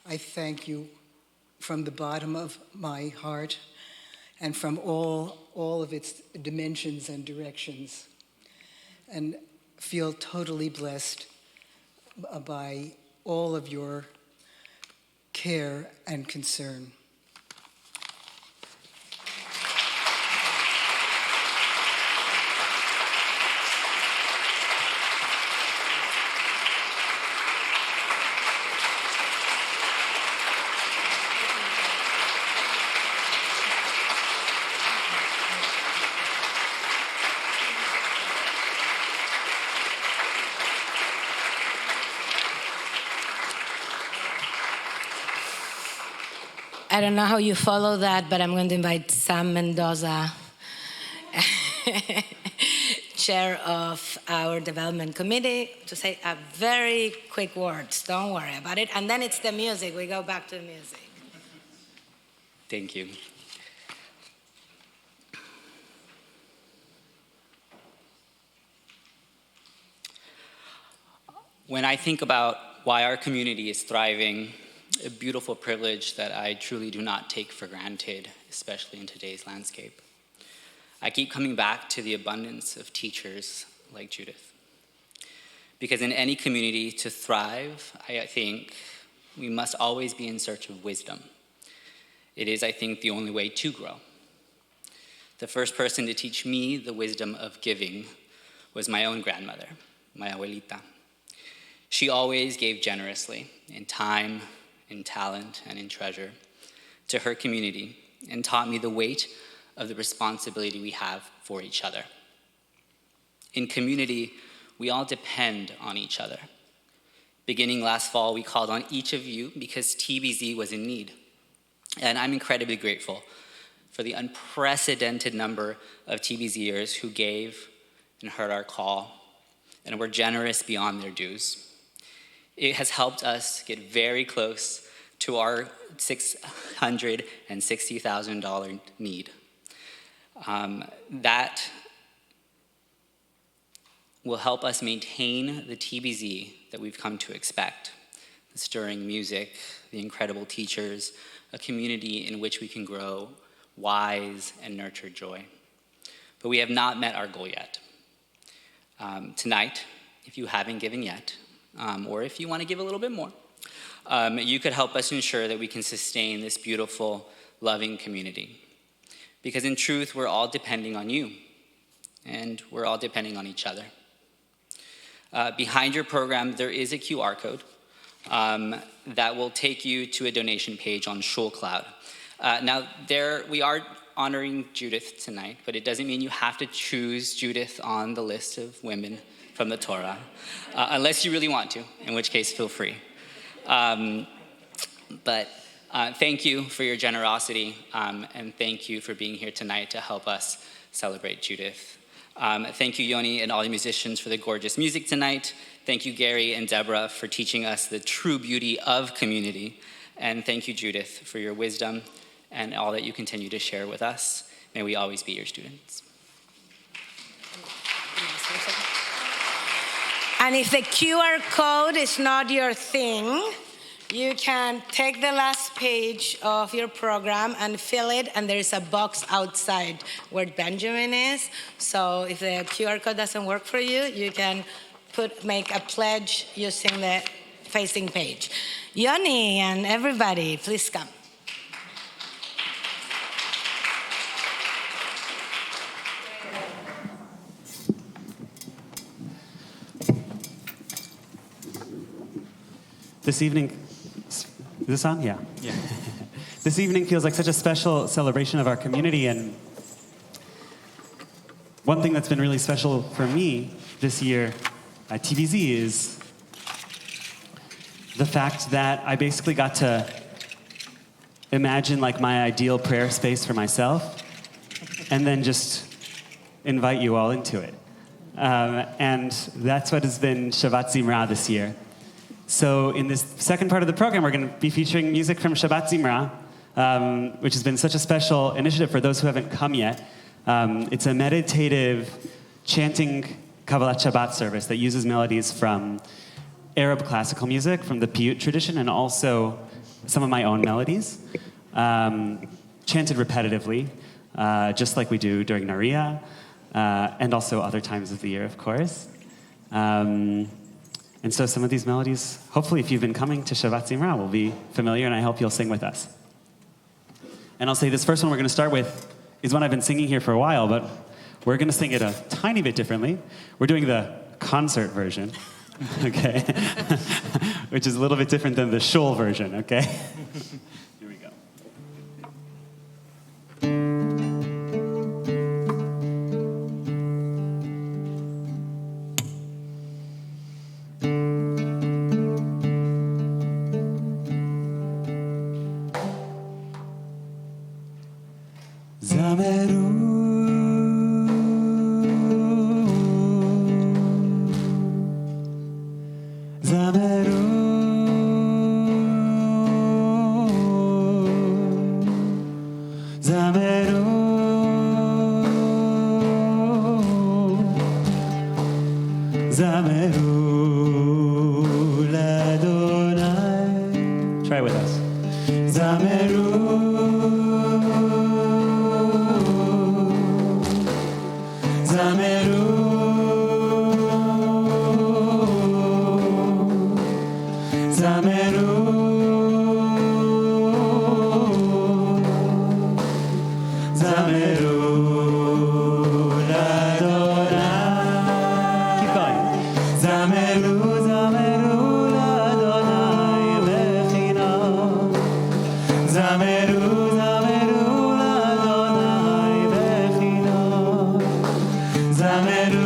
I thank you from the bottom of my heart and from all of its dimensions and directions, and feel totally blessed by all of your care and concern. I don't know how you follow that, but I'm going to invite Sam Mendoza, chair of our development committee, to say a very quick words. Don't worry about it. And then it's the music. We go back to the music. Thank you. When I think about why our community is thriving, a beautiful privilege that I truly do not take for granted, especially in today's landscape, I keep coming back to the abundance of teachers like Judith. Because in any community to thrive, I think we must always be in search of wisdom. It is, I think, the only way to grow. The first person to teach me the wisdom of giving was my own grandmother, my abuelita. She always gave generously in time, in talent, and in treasure to her community, and taught me the weight of the responsibility we have for each other. In community, we all depend on each other. Beginning last fall, we called on each of you because TBZ was in need. And I'm incredibly grateful for the unprecedented number of TBZers who gave and heard our call and were generous beyond their dues. It has helped us get very close to our $660,000 need. That will help us maintain the TBZ that we've come to expect. The stirring music, the incredible teachers, a community in which we can grow wise and nurture joy. But we have not met our goal yet. Tonight, if you haven't given yet, or if you want to give a little bit more, you could help us ensure that we can sustain this beautiful, loving community. Because in truth, we're all depending on you, and we're all depending on each other. Behind your program, there is a QR code that will take you to a donation page on ShulCloud. Now, we are honoring Judith tonight, but it doesn't mean you have to choose Judith on the list of women from the Torah, unless you really want to, in which case, feel free. But thank you for your generosity, and thank you for being here tonight to help us celebrate Judith. Thank you, Yoni, and all the musicians for the gorgeous music tonight. Thank you, Gary and Deborah, for teaching us the true beauty of community. And thank you, Judith, for your wisdom and all that you continue to share with us. May we always be your students. And if the QR code is not your thing, you can take the last page of your program and fill it, and there is a box outside where Benjamin is. So if the QR code doesn't work for you, you can make a pledge using the facing page. Yoni and everybody, please come. This evening, is this on? Yeah. This evening feels like such a special celebration of our community, and one thing that's been really special for me this year at TBZ is the fact that I basically got to imagine like my ideal prayer space for myself, and then just invite you all into it. And that's what has been Shabbat Zimra this year. So in this second part of the program, we're going to be featuring music from Shabbat Zimra, which has been such a special initiative for those who haven't come yet. It's a meditative chanting Kabbalat Shabbat service that uses melodies from Arab classical music, from the Piyut tradition, and also some of my own melodies, chanted repetitively, just like we do during Nariya, and also other times of the year, of course. And so some of these melodies, hopefully if you've been coming to Shabbat Zimra, will be familiar, and I hope you'll sing with us. And I'll say this first one we're going to start with is one I've been singing here for a while, but we're going to sing it a tiny bit differently. We're doing the concert version, okay? Which is a little bit different than the shul version, okay? Here we go. Try it with us. Keep going. Zameru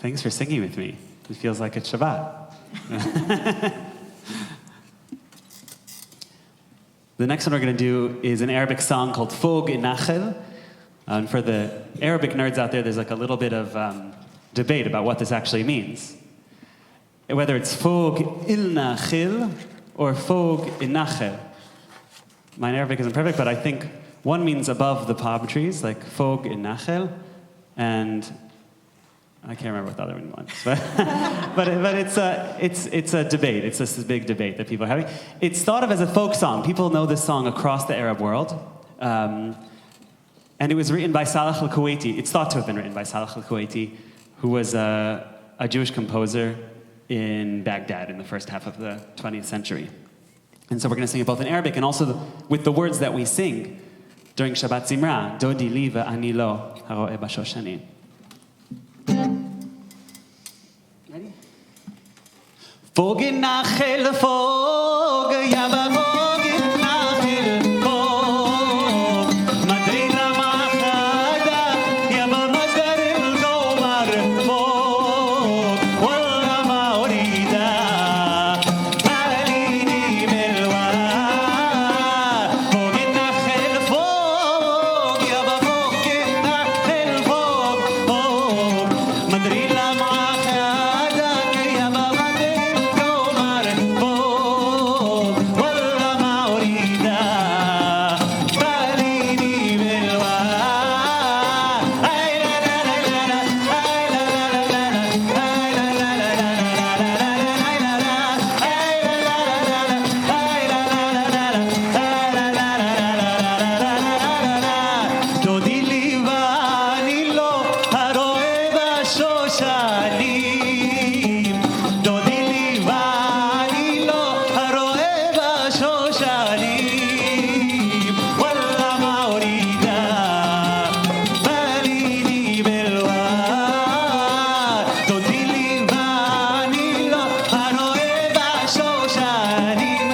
Thanks for singing with me. It feels like it's Shabbat. The next one we're going to do is an Arabic song called Fog Nachel. And for the Arabic nerds out there, there's like a little bit of debate about what this actually means. Whether it's Fog il Nachil or Fog in Nachel. My Arabic isn't perfect, but I think one means above the palm trees, like Fog in Nachel, and I can't remember what the other one was, but it's a debate. It's just this big debate that people are having. It's thought of as a folk song. People know this song across the Arab world, and it was written by Salah al-Kuwaiti. It's thought to have been written by Salah al-Kuwaiti, who was a Jewish composer in Baghdad in the first half of the 20th century. And so we're going to sing it both in Arabic and also with the words that we sing during Shabbat Zimra, Dodi li ve'ani lo, haro'eh bashoshanim. Ready? Fog in Nachel, fog, yaba fog in Nachel, fog. Madrid la machada, yaba madar el gomar, fog. Walla maorida, malini melwa. Fog in Nachel, fog, yaba fog in Nachel, fog, fog. Madrid la machada, yaba madar el gomar, fog. Walla maorida, malini melwa. Ay la la la la la, ay la la la la la, ay la la la la la, ay la la la. Dodi li vani lo, haro'eh bashoshanim. Dodi li vani lo, haro'eh bashoshanim. Walla maorida, malini belwa. Dodi li vani lo, haro'eh bashoshanim.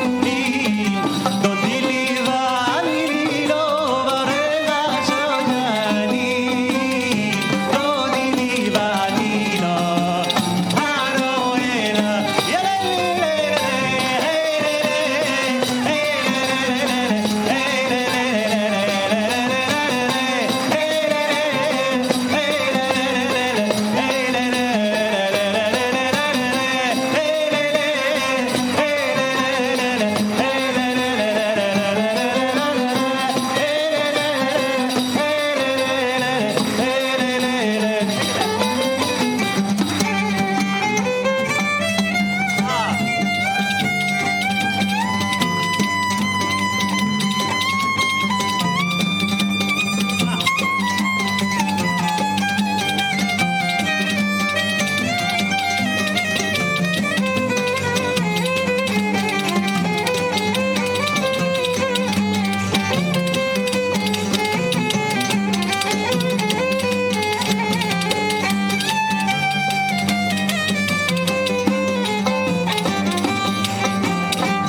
Dodi li vani lo, haro'eh bashoshanim. Dodi li vani lo, haro'eh la.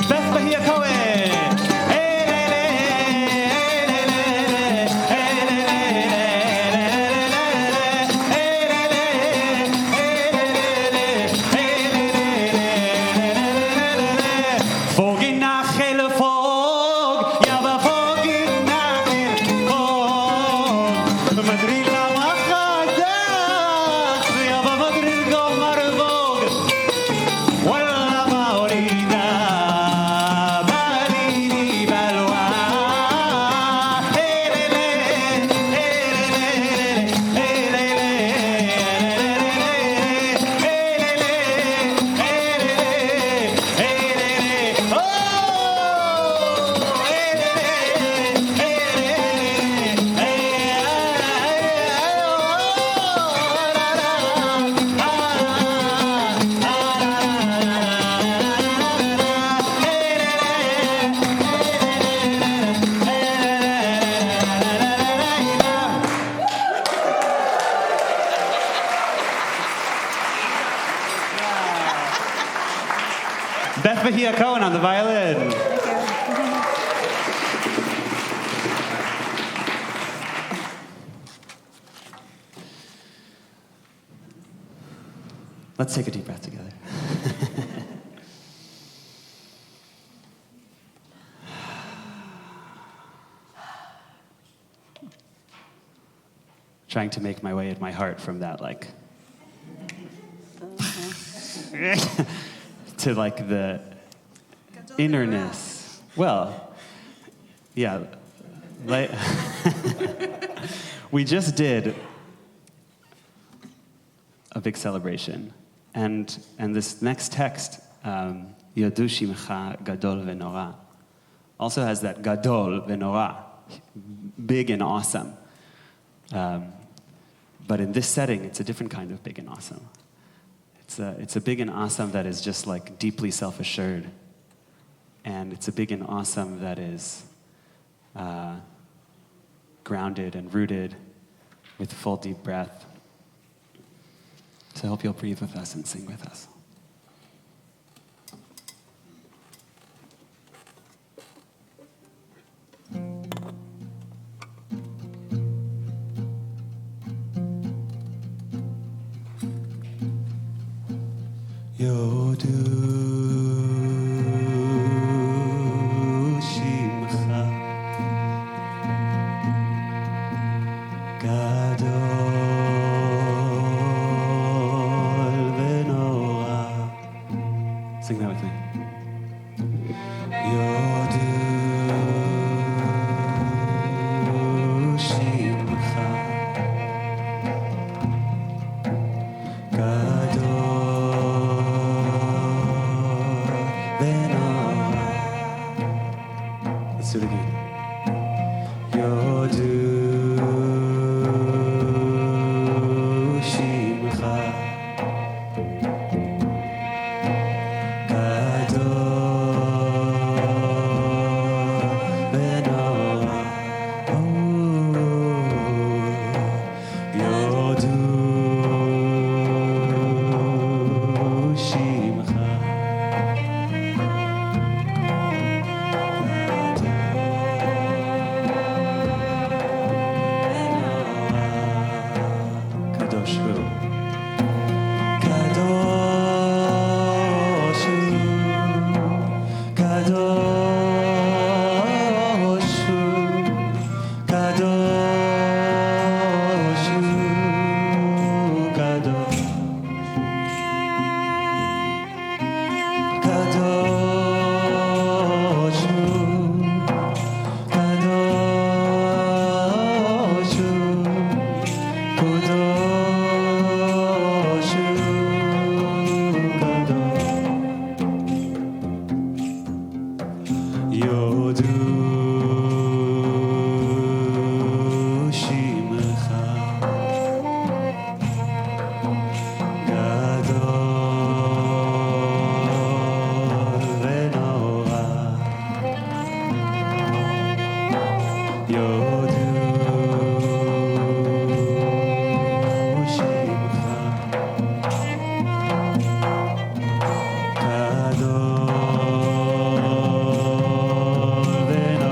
Beth Bahia Cohen. Fog in Nachel, fog, yaba fog in Nachel, fog. Madrid la machada, yaba Madrid gomar fog. Walla maorida, malini balwa. Elele, elele, elele, elele, oh, Beth Bahia Cohen on the violin. Let's take a deep breath together. Trying to make my way in my heart from that, like, to like the innerness. Well, yeah, like we just did a big celebration, and this next text, Yadu Shimcha Gadol Venora, also has that Gadol Venora, big and awesome. But in this setting, it's a different kind of big and awesome. It's a big and awesome that is just like deeply self-assured. And it's a big and awesome that is grounded and rooted with full deep breath. So I hope you'll breathe with us and sing with us. Yodu Shimcha Gadol Venora. Sing that with me. Yodu Shimcha Let's do it again. Yodu Shimcha Gadol Venora. Yodu Shimcha Kadosh Hu. Kadosh Hu. Kadosh Hu. Kadosh Hu. Kadosh. Kadosh Hu. Kadosh Hu. Kadosh Hu. Kadosh. Yodu Shimcha Gadol Venora. Yodu Shimcha Gadol Venora.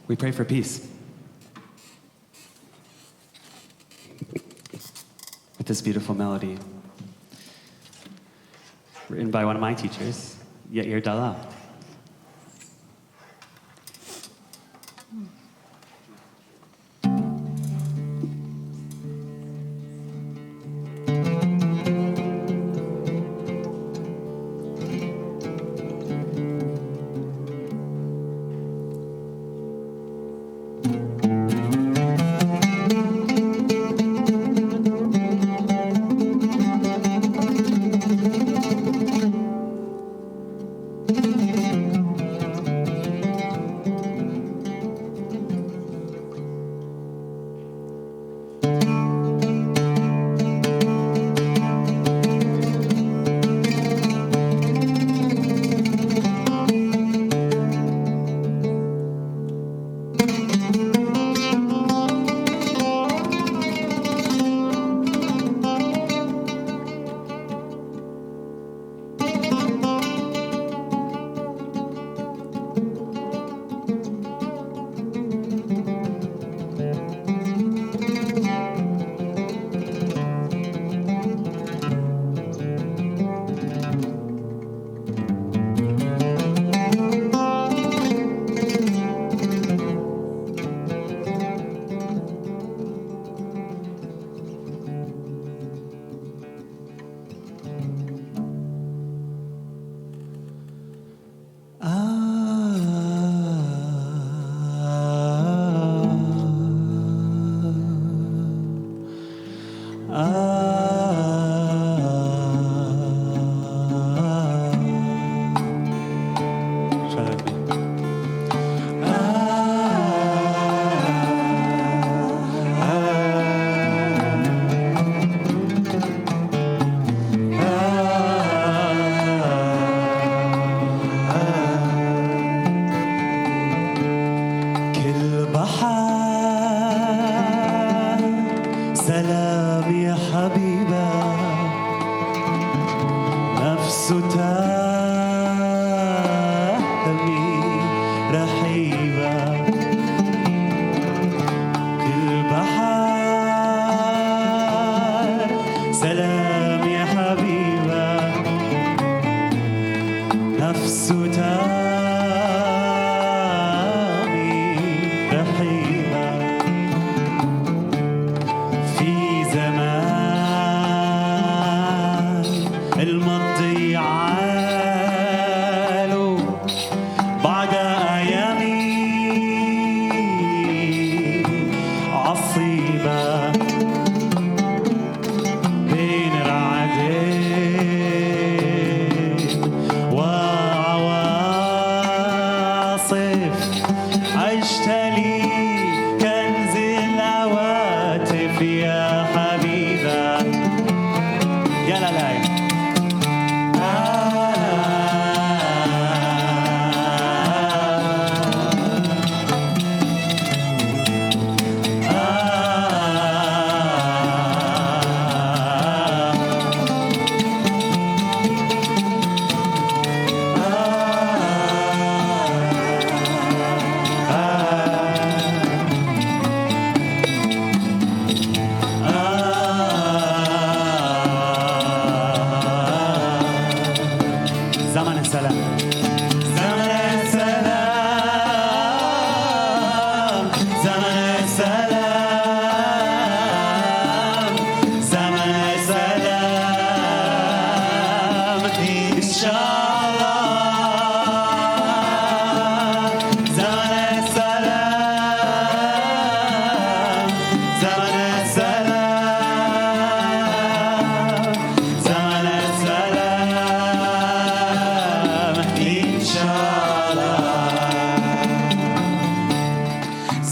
We pray for peace. With this beautiful melody, written by one of my teachers, Yair Dalal.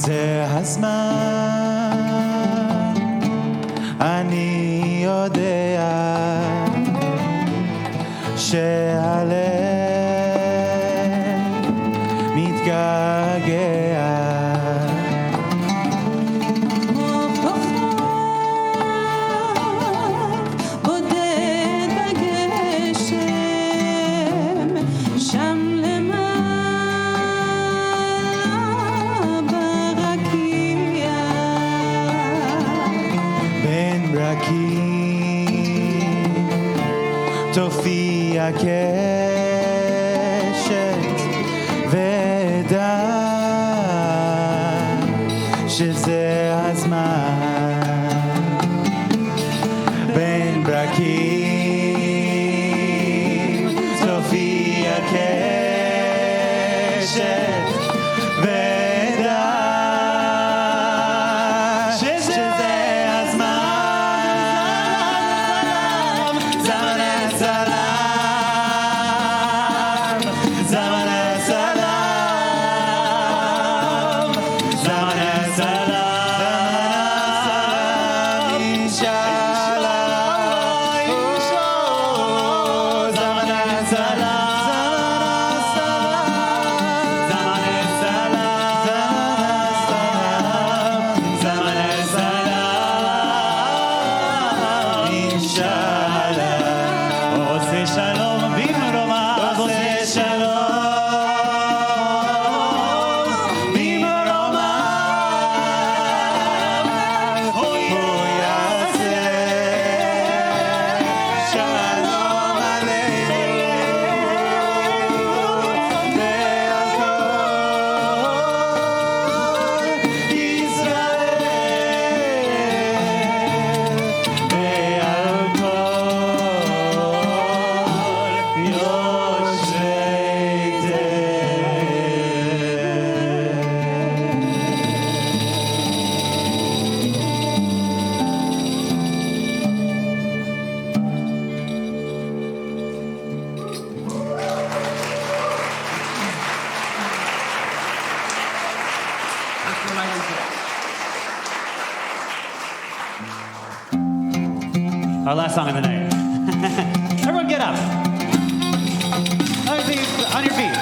זה הזמן, אני יודע שהלב מתגעגע. בודד בגשם, שם למעלה ברקיע. בין ברקים תופיע קשת ודע שזה הזמן. בין ברקים תופיע קשת ודע שזה הזמן. זמן הסלאם, זמן הסלאם, זמן הסלאם, אינשאללה, זמן הסלאם, זמן הסלאם, זמן הסלאם, אינשאללה. עושה שלום במרומיו, עושה שלום במרומיו, הוא יעשה שלום עלינו ועל כל ישראל ועל כל יושבי Our last song of the night. Everyone get up. On your feet.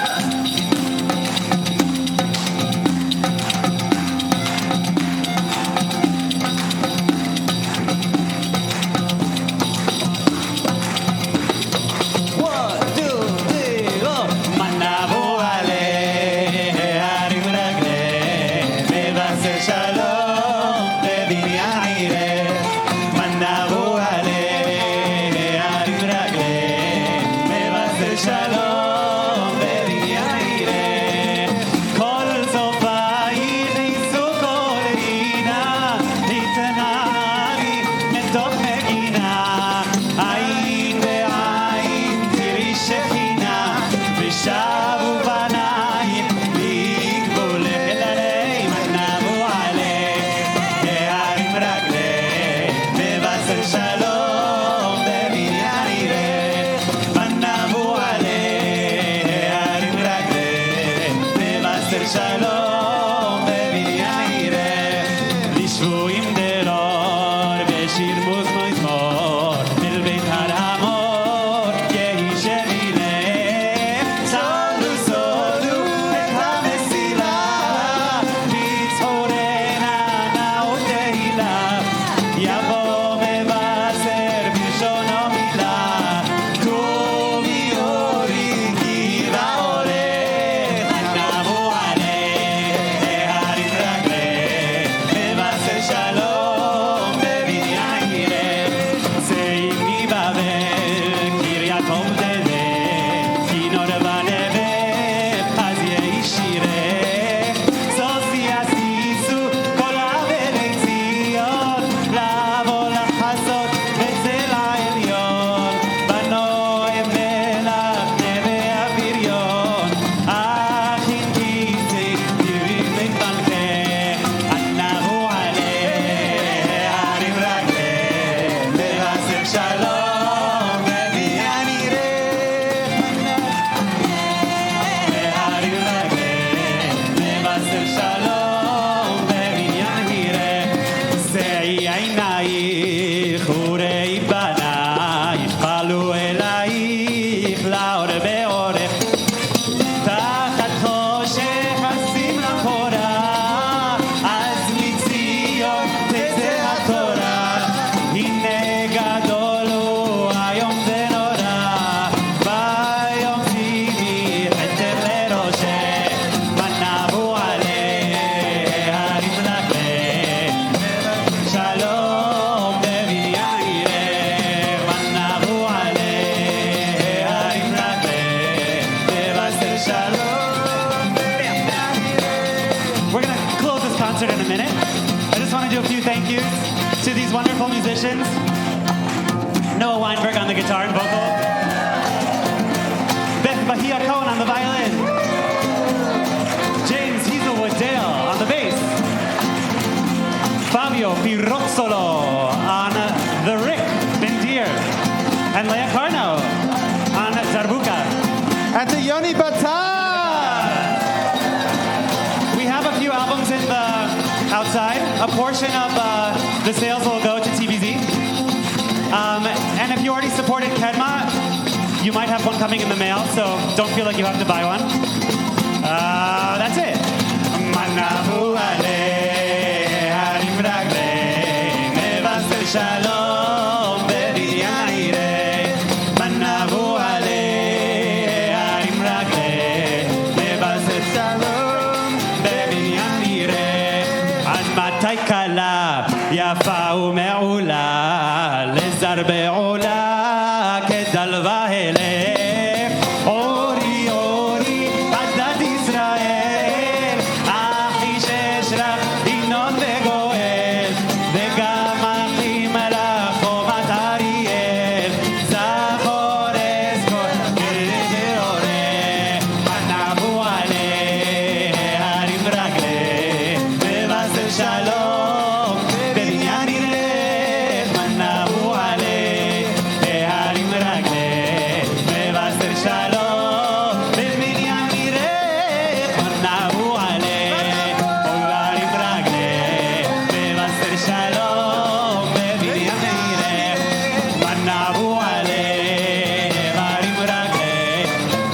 One, two, three, go. Manabu ale, harim ragle, mevase shalom, bebinyan ire. Manabu ale, harim ragle, mevase shalom, bebinyan ire. Kol zofayim nisu kol ina, itnari metov megina. Ayin ve'ayin tiri shekina, v'shavu banayim ligvul elalei. Manabu ale, harim ragle, mevase shalom, bebinyan ire. Manabu ale, harim ragle, mevase shalom, bebinyan ire. לשבויים דרור ושיר מזמור אל בית הר המור יהי שבילה צעדו סודו את המסילה בצחורנה נאות תהילה יבוא מבשר בלשונו מילה טובי אורי גירה עורך ענבו עליה הרים רגלי מבשר שלום בבניין גירה צאיני בבל קריית עומדלה כינור בנבל אז יהי שירה סוסי עשיסו כל אבלי ציון לבוא לחסות בצל העליון בנועם מלך נווה הבריון אחים כיסי תראי בית מלכך ענבו עליה הרים רגלי מבשר שלום בבניין גירה הרים רגלי מבשר שלום concert in a minute. I just want to do a few thank yous to these wonderful musicians. Noah Weinberg on the guitar and vocal. Beth Bahia Cohen on the violin. James Hazelwood Dale on the bass. Fabio Pirozzolo on the Rick Bendir. And Leah Carno on Zarbuka. And to Yoni Batan! We have a few albums in the outside. A portion of the sales will go to TBZ. And if you already supported Kedma, you might have one coming in the mail, so don't feel like you have to buy one. That's it. Manabu ale, harim ragle, nevasel shalom, bebinyan ire. Manabu ale, harim ragle, nevasel shalom, bebinyan ire. Ad matay kala, yafa ume'ula, lezar be'ula, kedal vahele. Ori, ori, adat Israel, achi sheshrach, inon vegoel, vegam achim lachomat Ariel, zachor eskol, ve'ore, anavu ale, harim ragle, vevasel shalom, bebinyan ire, manavu ale, harim ragle, vevasel shalom, bebinyan ire, manavu ale, harim ragle, vevasel shalom, bebinyan ire, manavu ale, harim ragle,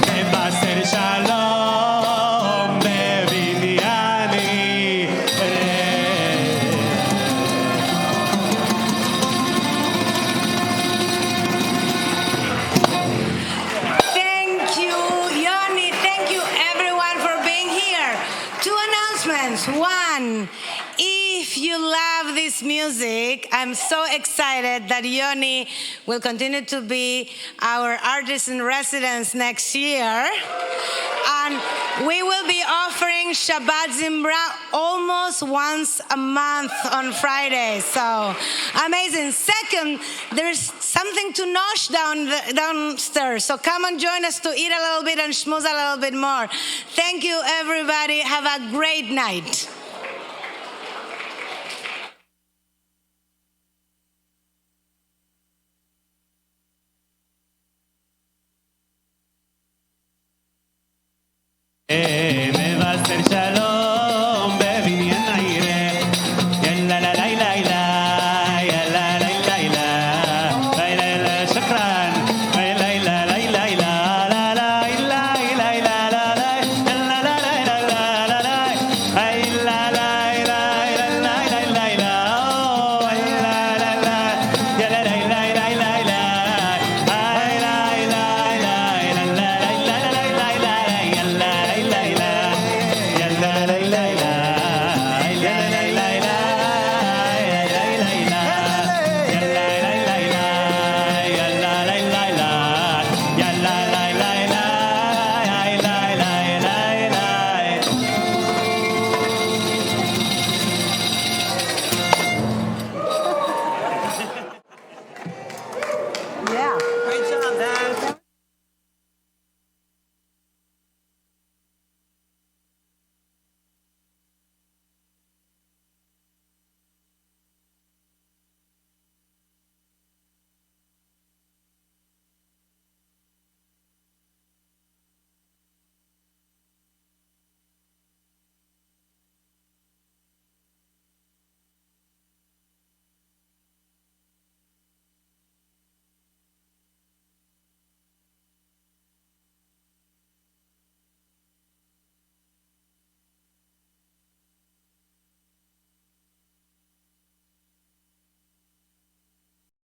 vevasel shalom, bebinyan ire. Thank you, Yoni. Thank you, everyone, for being here. Two announcements. One, if you love this music, I'm so excited that Yoni will continue to be our artist in residence next year. And we will be offering Shabbat Zimbra almost once a month on Friday. So amazing. Second, there's something to nosh downstairs. So come and join us to eat a little bit and schmooze a little bit more. Thank you, everybody. Have a great night. מבשר שלום בבניין העירה יאללה לה לה לה לה יאללה לה לה לה לה לה שקרן לה לה לה לה לה לה לה לה לה לה לה לה לה לה לה לה לה